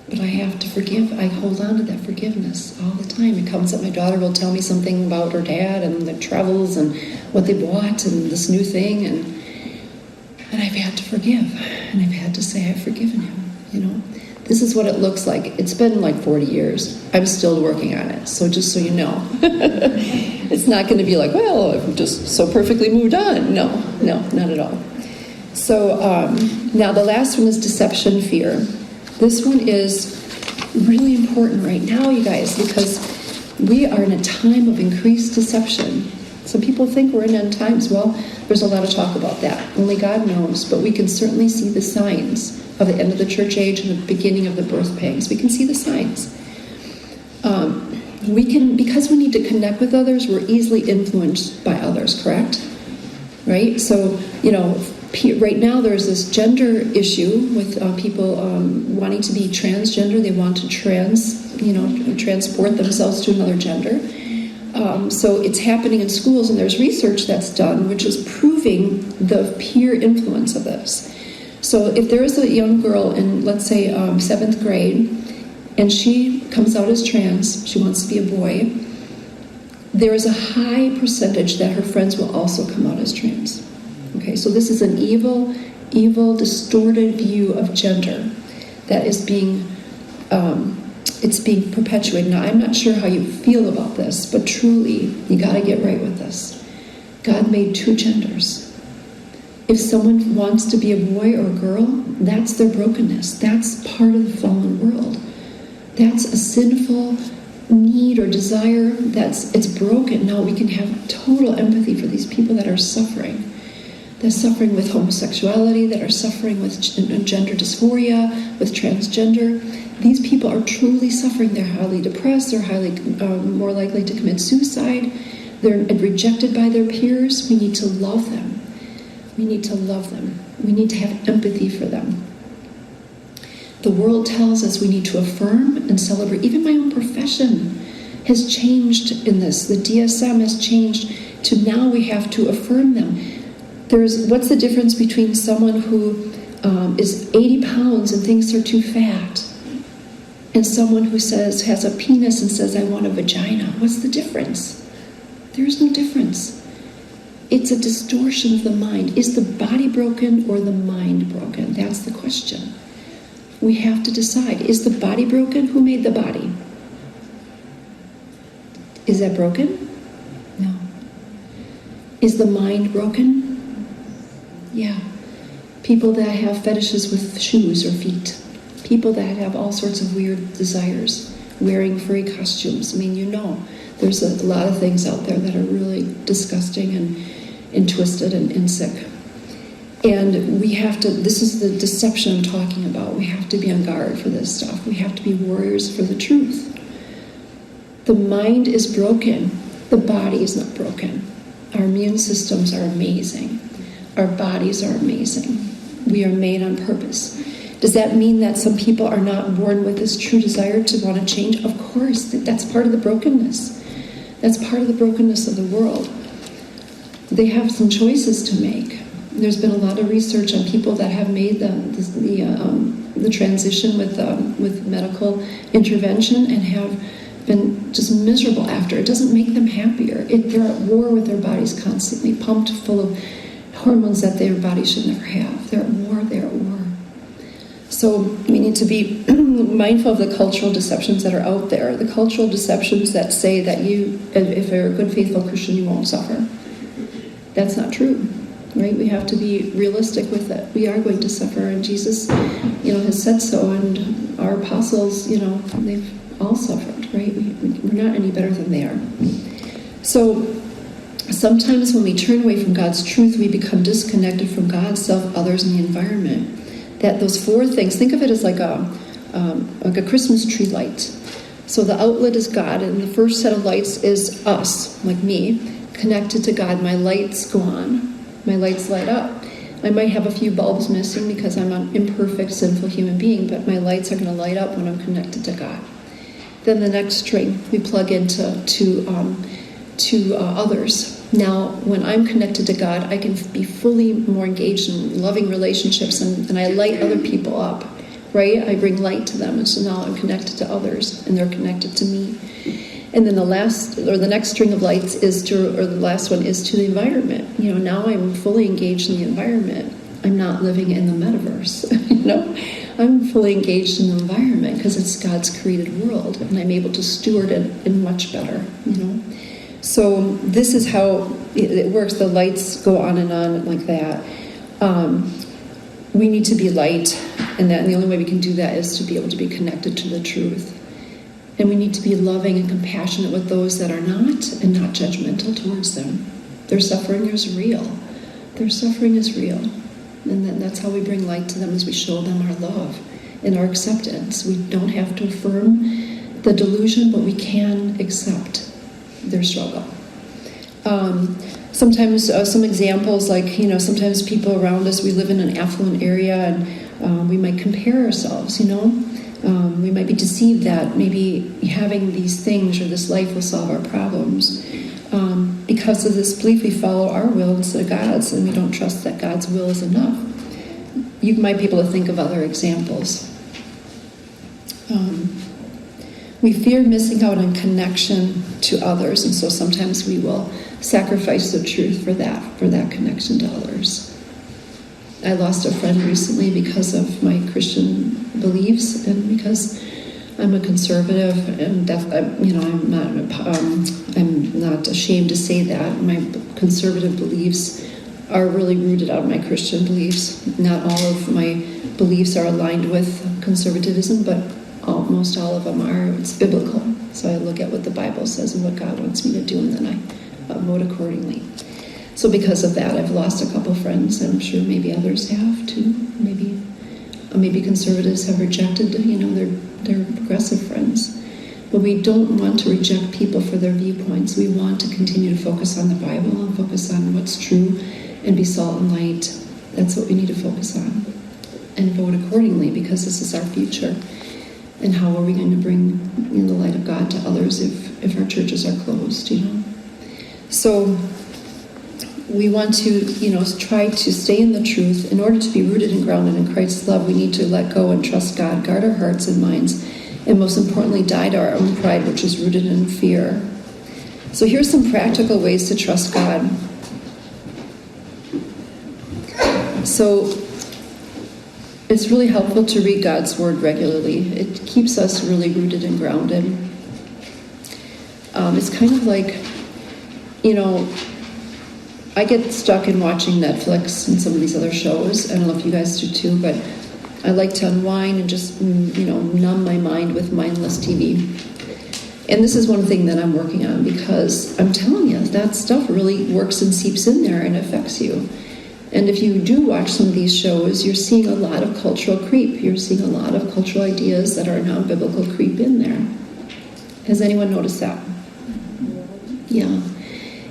But I have to forgive. I hold on to that forgiveness all the time. It comes up, my daughter will tell me something about her dad and the travels and what they bought and this new thing, and I've had to forgive. And I've had to say, I've forgiven him. This is what it looks like. It's been like 40 years. I'm still working on it. So just so you know. It's not going to be like, well, I've just so perfectly moved on. No, not at all. So now the last one is deception, fear. This one is really important right now, you guys, because we are in a time of increased deception. Some people think we're in end times. Well, there's a lot of talk about that. Only God knows, but we can certainly see the signs of the end of the church age and the beginning of the birth pangs. We can see the signs. Because we need to connect with others, we're easily influenced by others, correct? Right? So, right now there's this gender issue with people wanting to be transgender. They want to transport themselves to another gender. So it's happening in schools, and there's research that's done which is proving the peer influence of this. So if there is a young girl in, let's say, 7th grade, and she comes out as trans, she wants to be a boy, there is a high percentage that her friends will also come out as trans. Okay, so this is an evil, distorted view of gender that is being perpetuated. Now, I'm not sure how you feel about this, but truly, you got to get right with this. God made 2 genders. If someone wants to be a boy or a girl, that's their brokenness. That's part of the fallen world. That's a sinful need or desire. It's broken. Now, we can have total empathy for these people that are suffering. They're suffering with homosexuality, that are suffering with gender dysphoria, with transgender. These people are truly suffering. They're highly depressed. They're highly more likely to commit suicide. They're rejected by their peers. We need to love them. We need to love them. We need to have empathy for them. The world tells us we need to affirm and celebrate. Even my own profession has changed in this. The DSM has changed to now we have to affirm them. What's the difference between someone who is 80 pounds and thinks they're too fat? and someone who has a penis and says, I want a vagina. What's the difference? There's no difference. It's a distortion of the mind. Is the body broken or the mind broken? That's the question. We have to decide. Is the body broken? Who made the body? Is that broken? No. Is the mind broken? Yeah. People that have fetishes with shoes or feet. People that have all sorts of weird desires, wearing furry costumes. I mean, there's a lot of things out there that are really disgusting and twisted and sick. And we have to, this is the deception I'm talking about. We have to be on guard for this stuff. We have to be warriors for the truth. The mind is broken. The body is not broken. Our immune systems are amazing. Our bodies are amazing. We are made on purpose. Does that mean that some people are not born with this true desire to want to change? Of course, that's part of the brokenness. That's part of the brokenness of the world. They have some choices to make. There's been a lot of research on people that have made the transition with medical intervention and have been just miserable after. It doesn't make them happier. They're at war with their bodies constantly, pumped full of hormones that their body should never have. They're at war. So we need to be mindful of the cultural deceptions that are out there. The cultural deceptions that say that if you're a good, faithful Christian, you won't suffer. That's not true. Right? We have to be realistic with it. We are going to suffer, and Jesus, has said so, and our apostles, they've all suffered, right? We're not any better than they are. So sometimes when we turn away from God's truth, we become disconnected from God, self, others, and the environment. That those four things, think of it as like a Christmas tree light. So the outlet is God, and the first set of lights is us, like me, connected to God. My lights go on. My lights light up. I might have a few bulbs missing because I'm an imperfect, sinful human being, but my lights are going to light up when I'm connected to God. Then the next string we plug into others. Now, when I'm connected to God, I can be fully more engaged in loving relationships, and I light other people up, right? I bring light to them, and so now I'm connected to others, and they're connected to me. And then the next string of lights the last one is to the environment. Now I'm fully engaged in the environment. I'm not living in the metaverse. I'm fully engaged in the environment because it's God's created world, and I'm able to steward it much better. So this is how it works. The lights go on and on like that. We need to be light, and the only way we can do that is to be able to be connected to the truth. And we need to be loving and compassionate with those that are not, and not judgmental towards them. Their suffering is real. Their suffering is real. And that's how we bring light to them, as we show them our love and our acceptance. We don't have to affirm the delusion, but we can accept their struggle. Sometimes some examples, like, sometimes people around us, we live in an affluent area, and we might compare ourselves, we might be deceived that maybe having these things or this life will solve our problems. Because of this belief, we follow our will instead of God's, and we don't trust that God's will is enough. You might be able to think of other examples. We fear missing out on connection to others, and so sometimes we will sacrifice the truth for that connection to others. I lost a friend recently because of my Christian beliefs, and because I'm a conservative, and I'm not ashamed to say that. My conservative beliefs are really rooted out of my Christian beliefs. Not all of my beliefs are aligned with conservatism, but almost all of them are. It's biblical. So I look at what the Bible says and what God wants me to do, and then I vote accordingly. So because of that, I've lost a couple friends, and I'm sure maybe others have too. Maybe conservatives have rejected, their progressive friends. But we don't want to reject people for their viewpoints. We want to continue to focus on the Bible and focus on what's true and be salt and light. That's what we need to focus on. And vote accordingly, because this is our future. And how are we going to bring the light of God to others if our churches are closed, So we want to, try to stay in the truth. In order to be rooted and grounded in Christ's love, we need to let go and trust God, guard our hearts and minds, and most importantly, die to our own pride, which is rooted in fear. So here's some practical ways to trust God. So it's really helpful to read God's Word regularly. It keeps us really rooted and grounded. It's kind of like, I get stuck in watching Netflix and some of these other shows. I don't know if you guys do too, but I like to unwind and just, numb my mind with mindless TV. And this is one thing that I'm working on, because I'm telling you, that stuff really works and seeps in there and affects you. And if you do watch some of these shows, you're seeing a lot of cultural creep. You're seeing a lot of cultural ideas that are non-biblical creep in there. Has anyone noticed that? Yeah.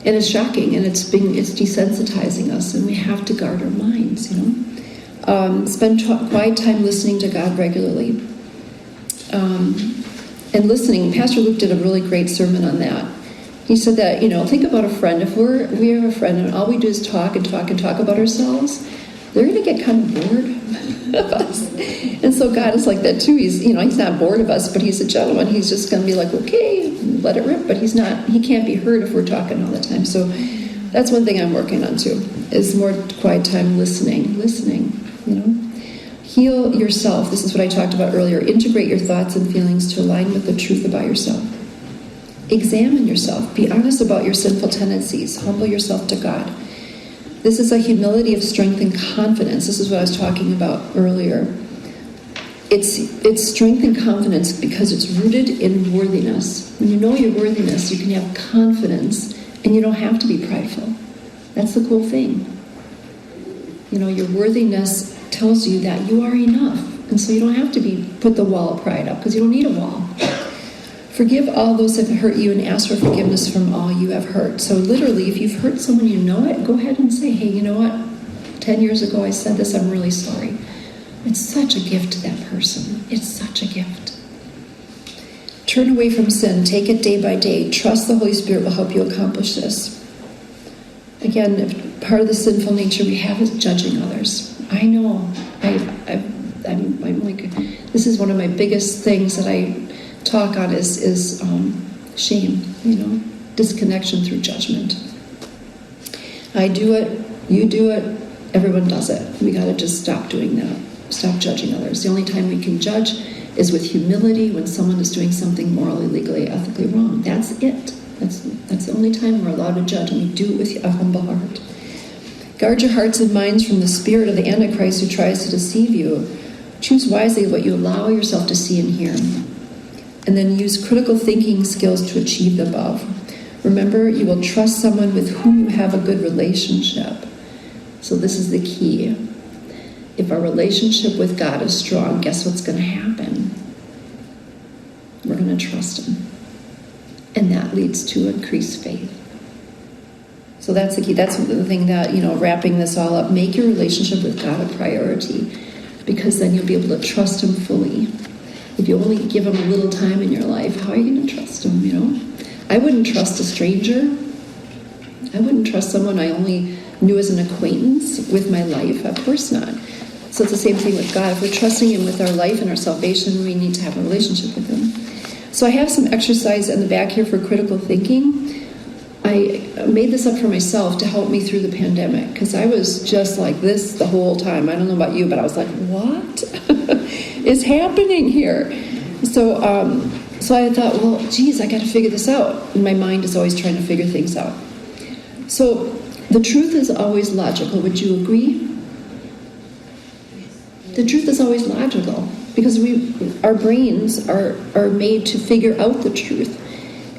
And it's shocking, and it's desensitizing us, and we have to guard our minds, Spend quiet time listening to God regularly. And listening, Pastor Luke did a really great sermon on that. He said that, think about a friend. If we have a friend and all we do is talk and talk and talk about ourselves, they're going to get kind of bored of us. And so God is like that too. He's not bored of us, but he's a gentleman. He's just going to be like, okay, let it rip. But he can't be heard if we're talking all the time. So that's one thing I'm working on too, is more quiet time listening, Heal yourself. This is what I talked about earlier. Integrate your thoughts and feelings to align with the truth about yourself. Examine yourself. Be honest about your sinful tendencies. Humble yourself to God. This is a humility of strength and confidence. This is what I was talking about earlier. It's strength and confidence because it's rooted in worthiness. When you know your worthiness, you can have confidence, and you don't have to be prideful. That's the cool thing. Your worthiness tells you that you are enough, and so you don't have to put the wall of pride up, because you don't need a wall. Forgive all those that have hurt you and ask for forgiveness from all you have hurt. So literally, if you've hurt someone, go ahead and say, hey, you know what? 10 years ago I said this, I'm really sorry. It's such a gift to that person. It's such a gift. Turn away from sin. Take it day by day. Trust the Holy Spirit will help you accomplish this. Again, part of the sinful nature we have is judging others. I know. I'm like, this is one of my biggest things that I talk on is shame, disconnection through judgment. I do it, you do it, everyone does it. We got to just stop doing that. Stop judging others. The only time we can judge is with humility, when someone is doing something morally, legally, ethically wrong. That's it. That's the only time we're allowed to judge, and we do it with a humble heart. Guard your hearts and minds from the spirit of the Antichrist who tries to deceive you. Choose wisely what you allow yourself to see and hear. And then use critical thinking skills to achieve the above. Remember, you will trust someone with whom you have a good relationship. So this is the key. If our relationship with God is strong, guess what's going to happen? We're going to trust him. And that leads to increased faith. So that's the key. That's the thing that, wrapping this all up, make your relationship with God a priority, because then you'll be able to trust him fully. If you only give him a little time in your life, how are you going to trust him, I wouldn't trust a stranger. I wouldn't trust someone I only knew as an acquaintance with my life. Of course not. So it's the same thing with God. If we're trusting him with our life and our salvation, we need to have a relationship with him. So I have some exercise in the back here for critical thinking. I made this up for myself to help me through the pandemic, because I was just like this the whole time. I don't know about you, but I was like, what is happening here? So I thought, well, geez, I got to figure this out. And my mind is always trying to figure things out. So the truth is always logical. Would you agree? The truth is always logical, because our brains are made to figure out the truth.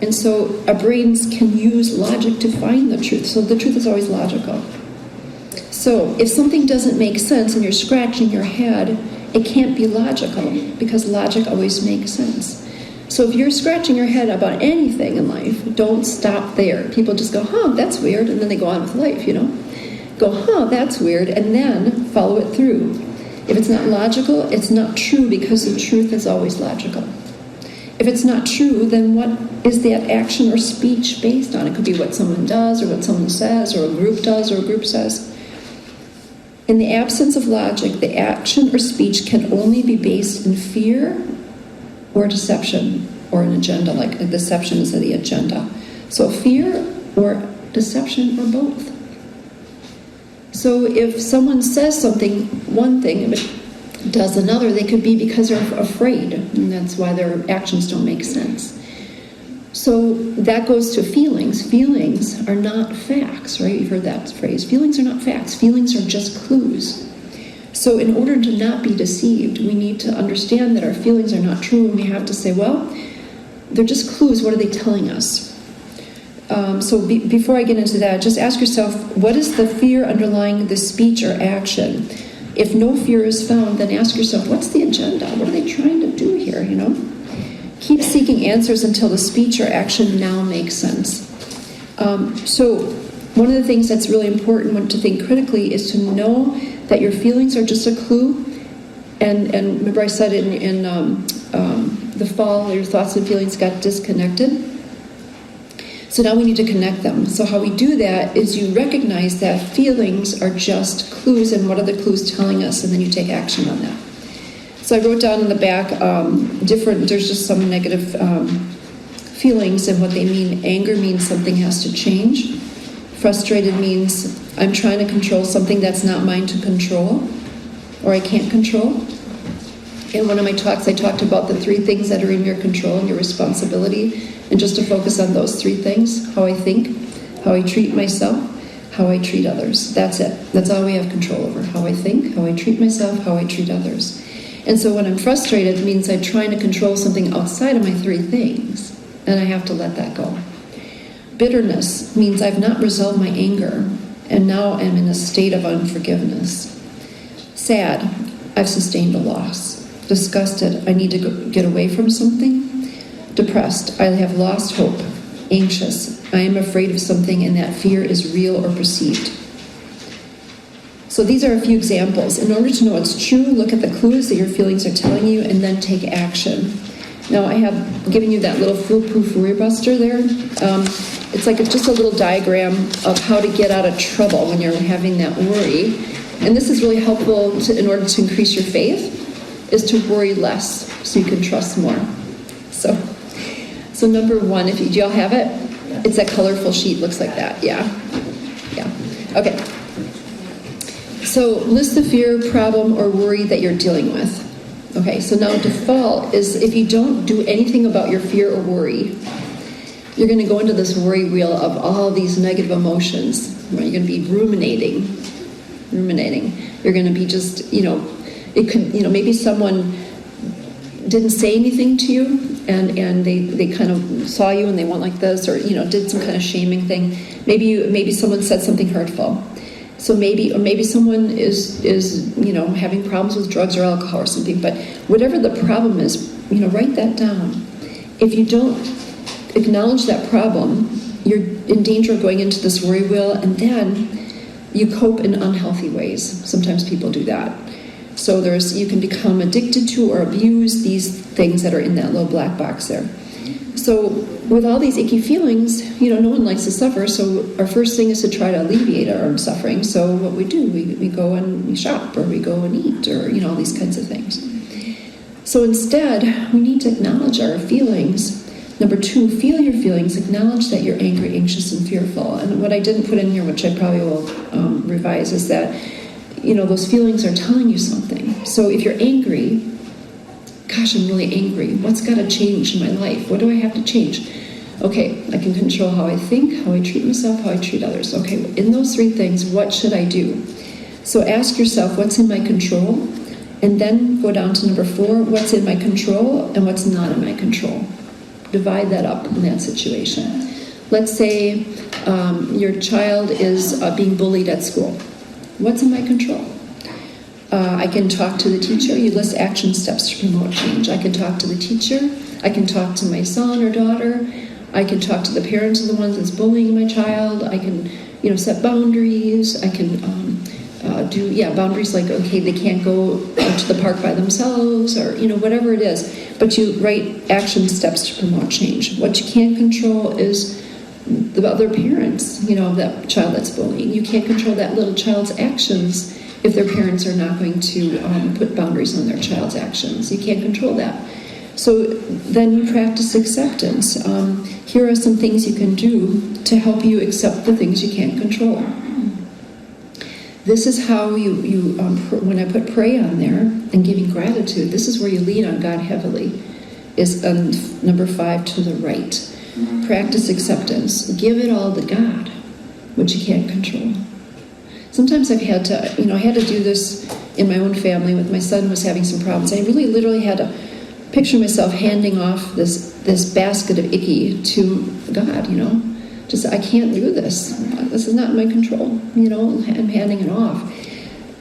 And so our brains can use logic to find the truth. So the truth is always logical. So if something doesn't make sense and you're scratching your head, it can't be logical, because logic always makes sense. So if you're scratching your head about anything in life, don't stop there. People just go, that's weird, and then they go on with life, Go, that's weird, and then follow it through. If it's not logical, it's not true, because the truth is always logical. If it's not true, then what is that action or speech based on? It could be what someone does, or what someone says, or a group does, or a group says. In the absence of logic, the action or speech can only be based in fear or deception or an agenda, like a deception is the agenda. So fear or deception or both. So if someone says something, one thing, but does another, they could be because they're afraid, and that's why their actions don't make sense. So that goes to feelings. Feelings are not facts, right? You've heard that phrase. Feelings are not facts. Feelings are just clues. So in order to not be deceived, we need to understand that our feelings are not true, and we have to say, well, they're just clues. What are they telling us? Before I get into that, just ask yourself, what is the fear underlying the speech or action? If no fear is found, then ask yourself, what's the agenda? What are they trying to do here, Keep seeking answers until the speech or action now makes sense. So one of the things that's really important to think critically is to know that your feelings are just a clue. And remember I said in the fall, your thoughts and feelings got disconnected. So now we need to connect them. So how we do that is you recognize that feelings are just clues, and what are the clues telling us, and then you take action on that. So I wrote down in the back there's just some negative feelings and what they mean. Anger means something has to change. Frustrated means I'm trying to control something that's not mine to control, or I can't control. In one of my talks, I talked about the 3 things that are in your control and your responsibility, and just to focus on those 3 things: how I think, how I treat myself, how I treat others. That's it. That's all we have control over. How I think, how I treat myself, how I treat others. And so when I'm frustrated, it means I'm trying to control something outside of my 3 things, and I have to let that go. Bitterness means I've not resolved my anger, and now I'm in a state of unforgiveness. Sad, I've sustained a loss. Disgusted, I need to get away from something. Depressed, I have lost hope. Anxious, I am afraid of something, and that fear is real or perceived. So these are a few examples. In order to know what's true, look at the clues that your feelings are telling you, and then take action. Now I have given you that little foolproof worry buster there. It's like just a little diagram of how to get out of trouble when you're having that worry. And this is really helpful in order to increase your faith, is to worry less so you can trust more. So number 1, do y'all have it? It's that colorful sheet, looks like that. Yeah. Okay. So list the fear, problem, or worry that you're dealing with. Okay, so now default is if you don't do anything about your fear or worry, you're going to go into this worry wheel of all these negative emotions. You're going to be ruminating. You're going to be just, it could, maybe someone didn't say anything to you, and they kind of saw you and they went like this, or did some kind of shaming thing. Maybe someone said something hurtful. So maybe someone is having problems with drugs or alcohol or something. But whatever the problem is, write that down. If you don't acknowledge that problem, you're in danger of going into this worry wheel, and then you cope in unhealthy ways. Sometimes people do that. So you can become addicted to or abuse these things that are in that little black box there. So with all these icky feelings, no one likes to suffer, so our first thing is to try to alleviate our own suffering. So what we do, we go and we shop, or we go and eat, or all these kinds of things. So instead, we need to acknowledge our feelings. Number 2, feel your feelings. Acknowledge that you're angry, anxious, and fearful. And what I didn't put in here, which I probably will revise, is that those feelings are telling you something. So if you're angry, gosh, I'm really angry. What's got to change in my life? What do I have to change? Okay, I can control how I think, how I treat myself, how I treat others. Okay, in those 3 things, what should I do? So ask yourself, what's in my control? And then go down to number 4, what's in my control and what's not in my control? Divide that up in that situation. Let's say your child is being bullied at school. What's in my control? I can talk to the teacher. You list action steps to promote change. I can talk to the teacher. I can talk to my son or daughter. I can talk to the parents of the ones that's bullying my child. I can, set boundaries. I can do boundaries like, okay, they can't go to the park by themselves, or whatever it is. But you write action steps to promote change. What you can't control is the other parents, that child that's bullying. You can't control that little child's actions if their parents are not going to put boundaries on their child's actions. You can't control that. So then you practice acceptance. Here are some things you can do to help you accept the things you can't control. This is how when I put pray on there and giving gratitude, this is where you lean on God heavily, is number 5 to the right. Practice acceptance. Give it all to God, which you can't control. Sometimes I've had to, I had to do this in my own family with my son who was having some problems. I really literally had to picture myself handing off this basket of icky to God, Just, I can't do this. This is not in my control, I'm handing it off.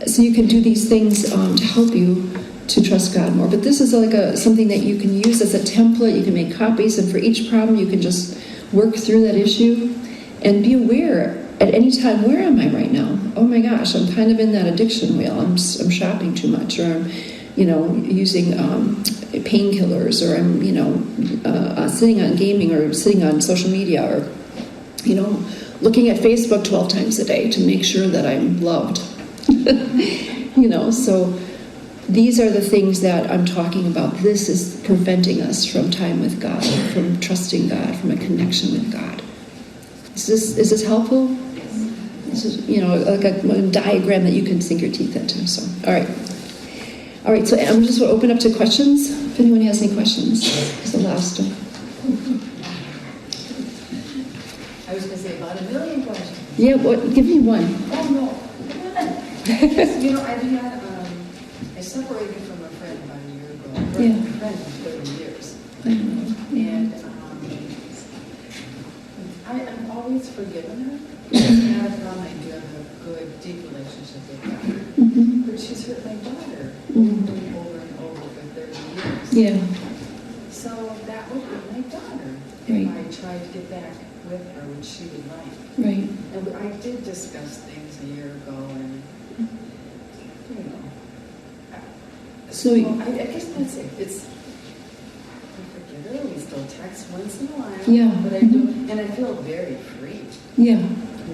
So you can do these things to help you to trust God more. But this is like something that you can use as a template. You can make copies, and for each problem you can just work through that issue and be aware at any time, where am I right now? Oh my gosh, I'm kind of in that addiction wheel. I'm shopping too much, or I'm using painkillers, or I'm sitting on gaming, or sitting on social media, or looking at Facebook 12 times a day to make sure that I'm loved. So these are the things that I'm talking about. This is preventing us from time with God, from trusting God, from a connection with God. Is this helpful? This is, like a diagram that you can sink your teeth into. So, all right. So I'm just going to open up to questions. If anyone has any questions, it's the last one. I was going to say about 1 million questions. Yeah, give me one. Oh, no. I separated from a friend about a year ago. Yeah. A friend for 30 years. I know. And I'm always forgiven her. And I found I do have a good, deep relationship with God. Mm-hmm. But she's hurt my daughter Mm-hmm. over and over for 30 years. Yeah. So that would hurt my daughter Right. if I tried to get back with her, which she would like. Right. And I did discuss things a year ago, and So I guess that's it. It's we forget her. We still text once in a while. Yeah. But I do, and I feel very free yeah.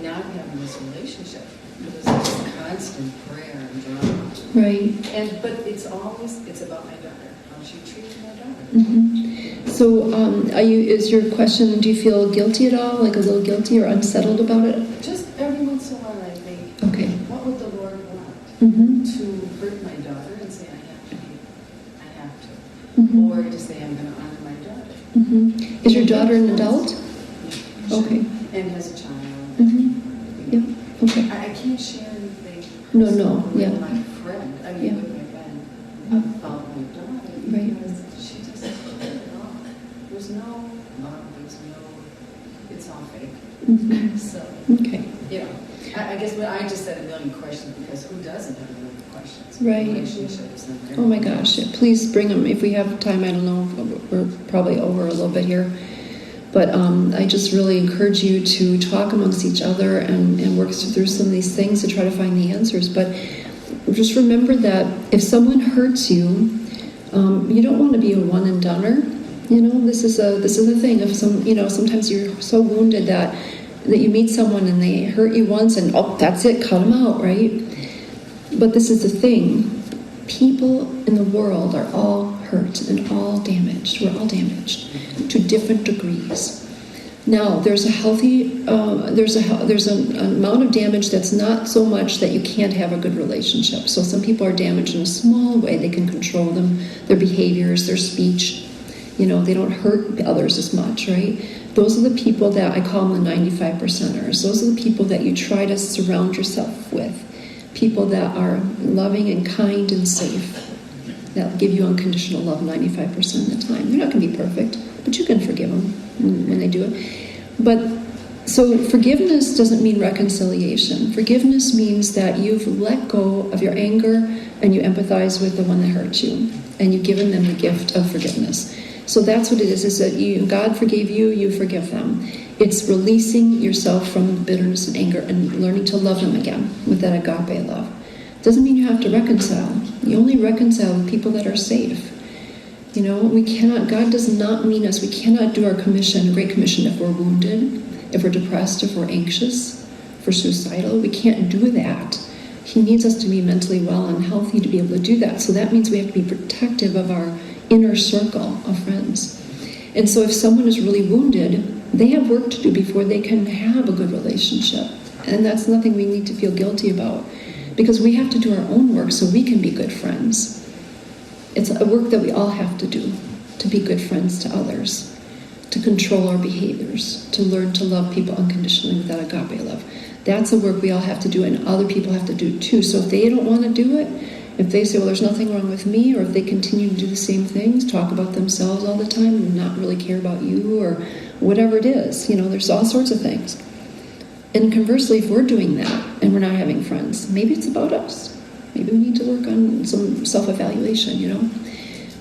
not having this relationship because it's constant prayer and drama. Right. But it's about my daughter. How she treats my daughter. Mm-hmm. So is your question? Do you feel guilty at all? Like a little guilty or unsettled about it? Just every once in a while, I think, Okay. what would the Lord want? Mm-hmm. To hurt my daughter and say I have to, Mm-hmm. or to say I'm going to honor my daughter. Mm-hmm. Is your daughter an adult? Yeah. Okay. And has a child. Mm-hmm. Yeah. Okay. I can't share anything. No, with yeah. my friend. I mean, Yeah. with my friend about my daughter. Right. Because she doesn't care at all. There's no love. It's all fake. Mm-hmm. So, Okay. I guess I just said 1 million questions because who doesn't have 1 million questions? Right. Relationships and Oh my gosh. Yeah, please bring them if we have time. I don't know. We're probably over a little bit here. But I just really encourage you to talk amongst each other and work through some of these things to try to find the answers. But just remember that if someone hurts you, you don't want to be a one and doneer. This is a thing. If sometimes you're so wounded that you meet someone and they hurt you once and that's it, cut them out, right? But this is the thing. People in the world are all hurt and all damaged. We're all damaged to different degrees. Now, there's an amount of damage that's not so much that you can't have a good relationship. So some people are damaged in a small way. They can control their behaviors, their speech. They don't hurt others as much, right? Those are the people that I call them the 95%ers. Those are the people that you try to surround yourself with. People that are loving and kind and safe. That give you unconditional love 95% of the time. They're not going to be perfect, but you can forgive them when they do it. But so forgiveness doesn't mean reconciliation. Forgiveness means that you've let go of your anger and you empathize with the one that hurt you, and you've given them the gift of forgiveness. So that's what it is that God forgave you, you forgive them. It's releasing yourself from bitterness and anger and learning to love them again with that agape love. Doesn't mean you have to reconcile. You only reconcile with people that are safe. We cannot, God does not mean us, we cannot do our commission, Great Commission, if we're wounded, if we're depressed, if we're anxious, if we're suicidal. We can't do that. He needs us to be mentally well and healthy to be able to do that. So that means we have to be protective of our inner circle of friends. And so if someone is really wounded, they have work to do before they can have a good relationship. And that's nothing we need to feel guilty about, because we have to do our own work so we can be good friends. It's a work that we all have to do, to be good friends to others, to control our behaviors, to learn to love people unconditionally with that agape love. That's a work we all have to do, and other people have to do too. So if they don't want to do it, if they say, well, there's nothing wrong with me, or if they continue to do the same things, talk about themselves all the time and not really care about you, or whatever it is, there's all sorts of things. And conversely, if we're doing that and we're not having friends, maybe it's about us. Maybe we need to work on some self-evaluation,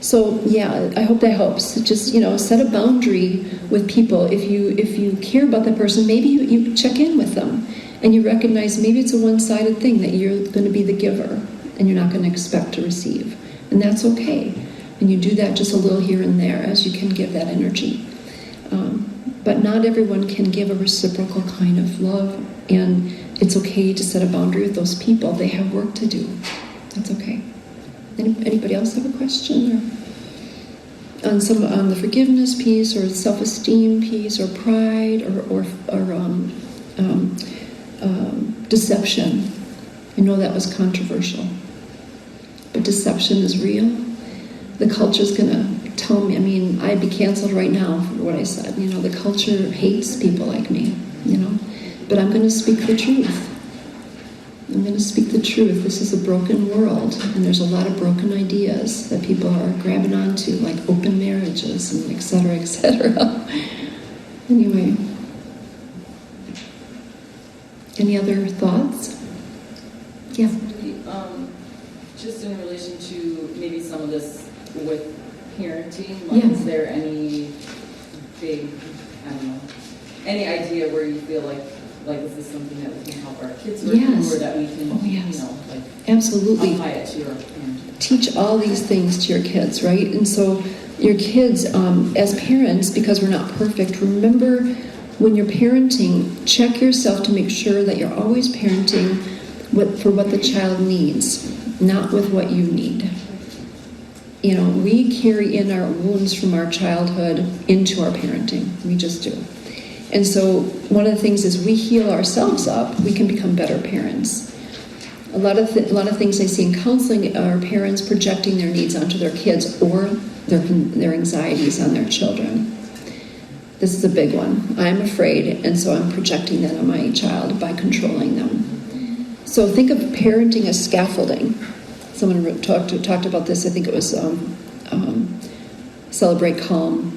So yeah, I hope that helps. Just set a boundary with people. If you care about that person, maybe you check in with them and you recognize maybe it's a one-sided thing, that you're going to be the giver and you're not going to expect to receive, and that's okay. And you do that just a little here and there as you can give that energy. But not everyone can give a reciprocal kind of love, and it's okay to set a boundary with those people. They have work to do. That's okay. Anybody else have a question on the forgiveness piece, or self-esteem piece, or pride, or deception? I know that was controversial, but deception is real. The culture's going to tell me. I'd be canceled right now for what I said. The culture hates people like me. But I'm going to speak the truth. I'm going to speak the truth. This is a broken world, and there's a lot of broken ideas that people are grabbing onto, like open marriages and et cetera, et cetera. Anyway. Any other thoughts? Yeah. Just in relation to maybe some of this with parenting, Yeah. Is there any big, any idea where you feel like is this something that we can help our kids with, Yes. or that we can, Yes. Absolutely. apply it to your parenting? Teach all these things to your kids, right? And so your kids, as parents, because we're not perfect, remember when you're parenting, check yourself to make sure that you're always parenting for what the child needs, not with what you need. We carry in our wounds from our childhood into our parenting. We just do. And so one of the things is we heal ourselves up, we can become better parents. A lot of things I see in counseling are parents projecting their needs onto their kids, or their anxieties on their children. This is a big one. I'm afraid, and so I'm projecting that on my child by controlling them. So think of parenting as scaffolding. Someone talked about this. I think it was Celebrate Calm,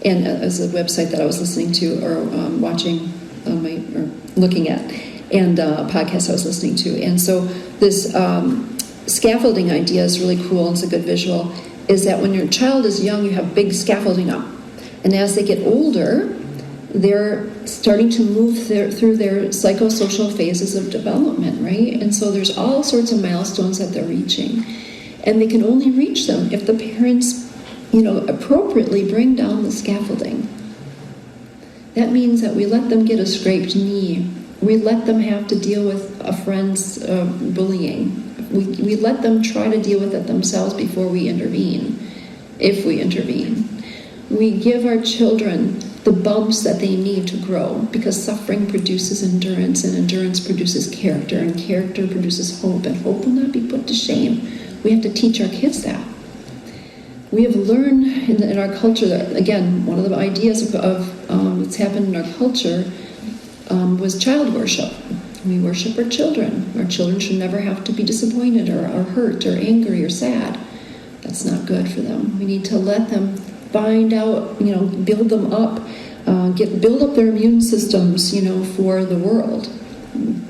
and as a website that I was listening to or watching or looking at, and a podcast I was listening to. And so this scaffolding idea is really cool. It's a good visual. Is that when your child is young, you have big scaffolding up, and as they get older, they're starting to move through their psychosocial phases of development, right? And so there's all sorts of milestones that they're reaching. And they can only reach them if the parents, appropriately bring down the scaffolding. That means that we let them get a scraped knee. We let them have to deal with a friend's bullying. We let them try to deal with it themselves before we intervene, if we intervene. We give our children the bumps that they need to grow, because suffering produces endurance, and endurance produces character, and character produces hope, and hope will not be put to shame. We have to teach our kids that. We have learned in our culture that, again, one of the ideas of what's happened in our culture was child worship. We worship our children. Our children should never have to be disappointed or hurt or angry or sad. That's not good for them. We need to let them find out, build them up, build up their immune systems, for the world.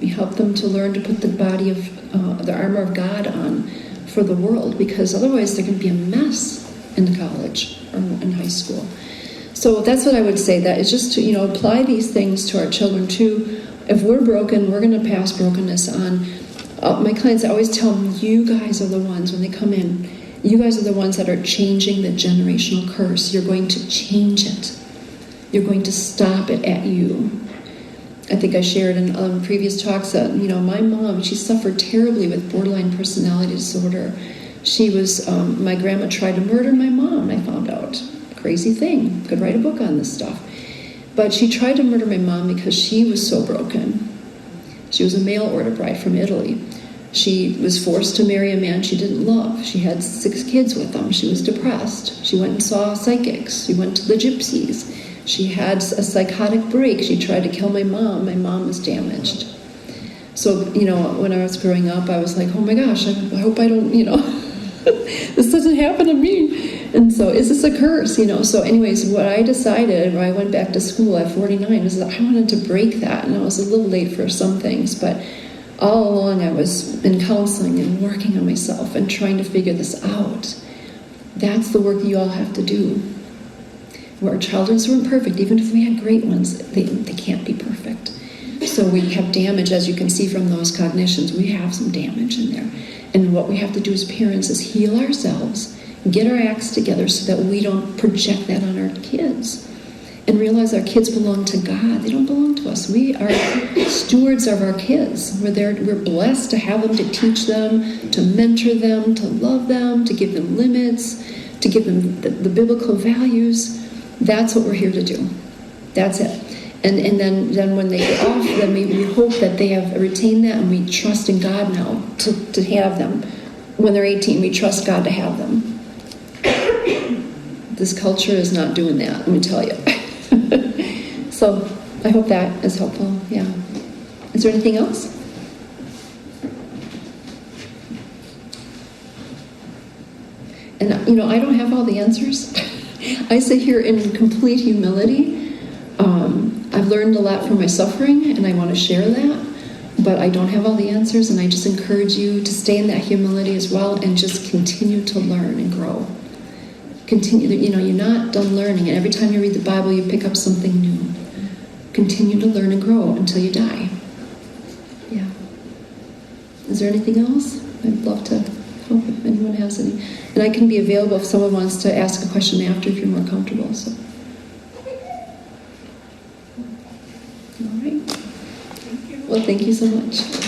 We help them to learn to put the armor of God on for the world, because otherwise they're going to be a mess in college or in high school. So that's what I would say. That is just to, apply these things to our children too. If we're broken, we're going to pass brokenness on. My clients, I always tell them, you guys are the ones, when they come in, you guys are the ones that are changing the generational curse. You're going to change it. You're going to stop it at you. I think I shared in previous talks that, my mom, she suffered terribly with borderline personality disorder. My grandma tried to murder my mom, I found out. Crazy thing. Could write a book on this stuff. But she tried to murder my mom because she was so broken. She was a mail order bride from Italy. She was forced to marry a man she didn't love. She had 6 kids with him. She was depressed. She went and saw psychics. She went to the gypsies. She had a psychotic break. She tried to kill my mom. My mom was damaged. So, when I was growing up, I was like, oh my gosh, I hope I don't, this doesn't happen to me. And so, is this a curse, So anyways, what I decided when I went back to school at 49 was that I wanted to break that. And I was a little late for some things, but all along I was in counseling and working on myself and trying to figure this out. That's the work you all have to do. Our childhoods weren't perfect. Even if we had great ones, they can't be perfect. So we have damage, as you can see from those cognitions. We have some damage in there. And what we have to do as parents is heal ourselves, get our acts together so that we don't project that on our kids. And realize our kids belong to God. They don't belong to us. We are stewards of our kids. We're blessed to have them, to teach them, to mentor them, to love them, to give them limits, to give them the biblical values. That's what we're here to do. That's it. And then when they get off, then we hope that they have retained that, and we trust in God now to have them. When they're 18, we trust God to have them. This culture is not doing that, let me tell you. So I hope that is helpful. Yeah. Is there anything else? And I don't have all the answers. I sit here in complete humility. I've learned a lot from my suffering, and I want to share that. But I don't have all the answers, and I just encourage you to stay in that humility as well, and just continue to learn and grow. Continue. You're not done learning, and every time you read the Bible, you pick up something new. Continue to learn and grow until you die. Yeah. Is there anything else? I'd love to help if anyone has any. And I can be available if someone wants to ask a question after, if you're more comfortable. So. All right. Thank you. Well, thank you so much.